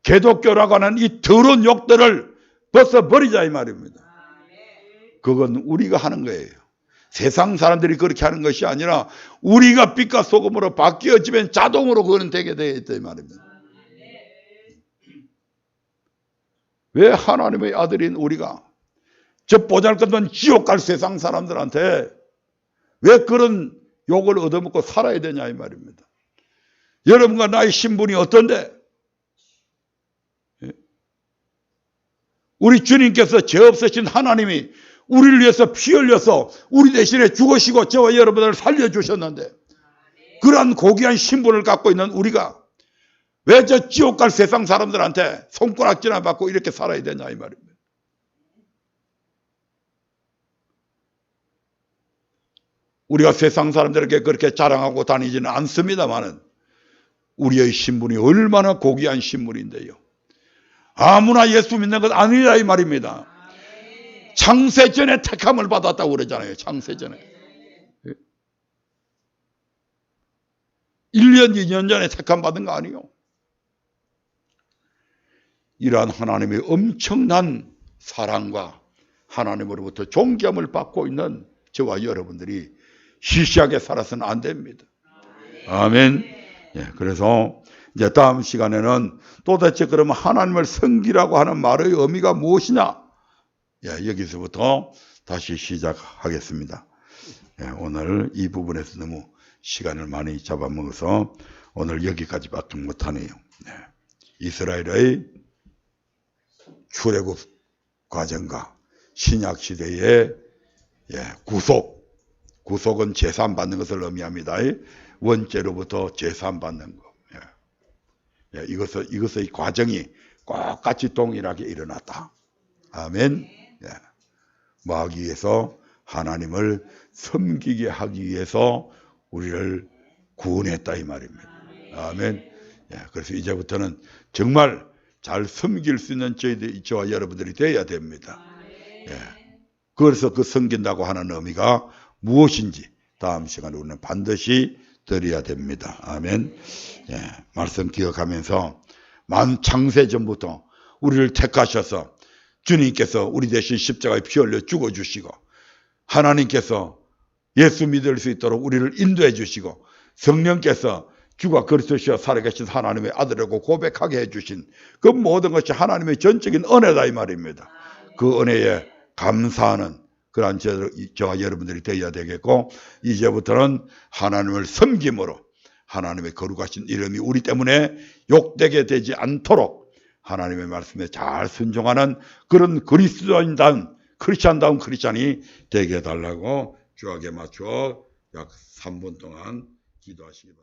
개독교라고 하는 이 더러운 욕들을 벗어버리자 이 말입니다. 그건 우리가 하는 거예요. 세상 사람들이 그렇게 하는 것이 아니라 우리가 빛과 소금으로 바뀌어지면 자동으로 그거는 되게 되어 있다 이 말입니다. 왜 하나님의 아들인 우리가 저 보잘것없는 지옥 갈 세상 사람들한테 왜 그런 욕을 얻어먹고 살아야 되냐 이 말입니다. 여러분과 나의 신분이 어떤데? 우리 주님께서 죄 없으신 하나님이 우리를 위해서 피 흘려서 우리 대신에 죽으시고 저와 여러분을 살려주셨는데 그러한 고귀한 신분을 갖고 있는 우리가 왜 저 지옥 갈 세상 사람들한테 손가락질을 받고 이렇게 살아야 되냐 이 말입니다. 우리가 세상 사람들에게 그렇게 자랑하고 다니지는 않습니다만은 우리의 신분이 얼마나 고귀한 신분인데요. 아무나 예수 믿는 것 아니라 이 말입니다. 창세전에 택함을 받았다고 그러잖아요. 창세전에. 1년, 2년 전에 택함 받은 거 아니에요. 이러한 하나님의 엄청난 사랑과 하나님으로부터 존경을 받고 있는 저와 여러분들이 시시하게 살아서는 안 됩니다. 아멘. 그래서 이제 다음 시간에는 도대체 그러면 하나님을 섬기라고 하는 말의 의미가 무엇이냐? 여기서부터 다시 시작하겠습니다. 오늘 이 부분에서 너무 시간을 많이 잡아먹어서 오늘 여기까지밖에 못하네요. 이스라엘의 출애굽 과정과 신약시대의 구속은 제사받는 것을 의미합니다. 원죄로부터 제사받는 것. 이것의 과정이 똑같이 동일하게 일어났다. 아멘. 마귀에서 하나님을 섬기게 하기 위해서 우리를 구원했다 이 말입니다. 아멘. 그래서 이제부터는 정말 잘 섬길 수 있는 저와 여러분들이 되어야 됩니다. 그래서 그 섬긴다고 하는 의미가 무엇인지 다음 시간에 우리는 반드시 드려야 됩니다. 아멘. 말씀 기억하면서 창세전부터 우리를 택하셔서 주님께서 우리 대신 십자가에 피 흘려 죽어주시고 하나님께서 예수 믿을 수 있도록 우리를 인도해 주시고 성령께서 주가 그리스도시여 살아계신 하나님의 아들이라고 고백하게 해주신 그 모든 것이 하나님의 전적인 은혜다 이 말입니다. 그 은혜에 감사하는 그러한 저와 여러분들이 되어야 되겠고 이제부터는 하나님을 섬김으로 하나님의 거룩하신 이름이 우리 때문에 욕되게 되지 않도록 하나님의 말씀에 잘 순종하는 그런 그리스도인다운 크리스찬다운 크리스찬이 되게 해달라고 주에게 맞추어 약 3분 동안 기도하시기 바랍니다.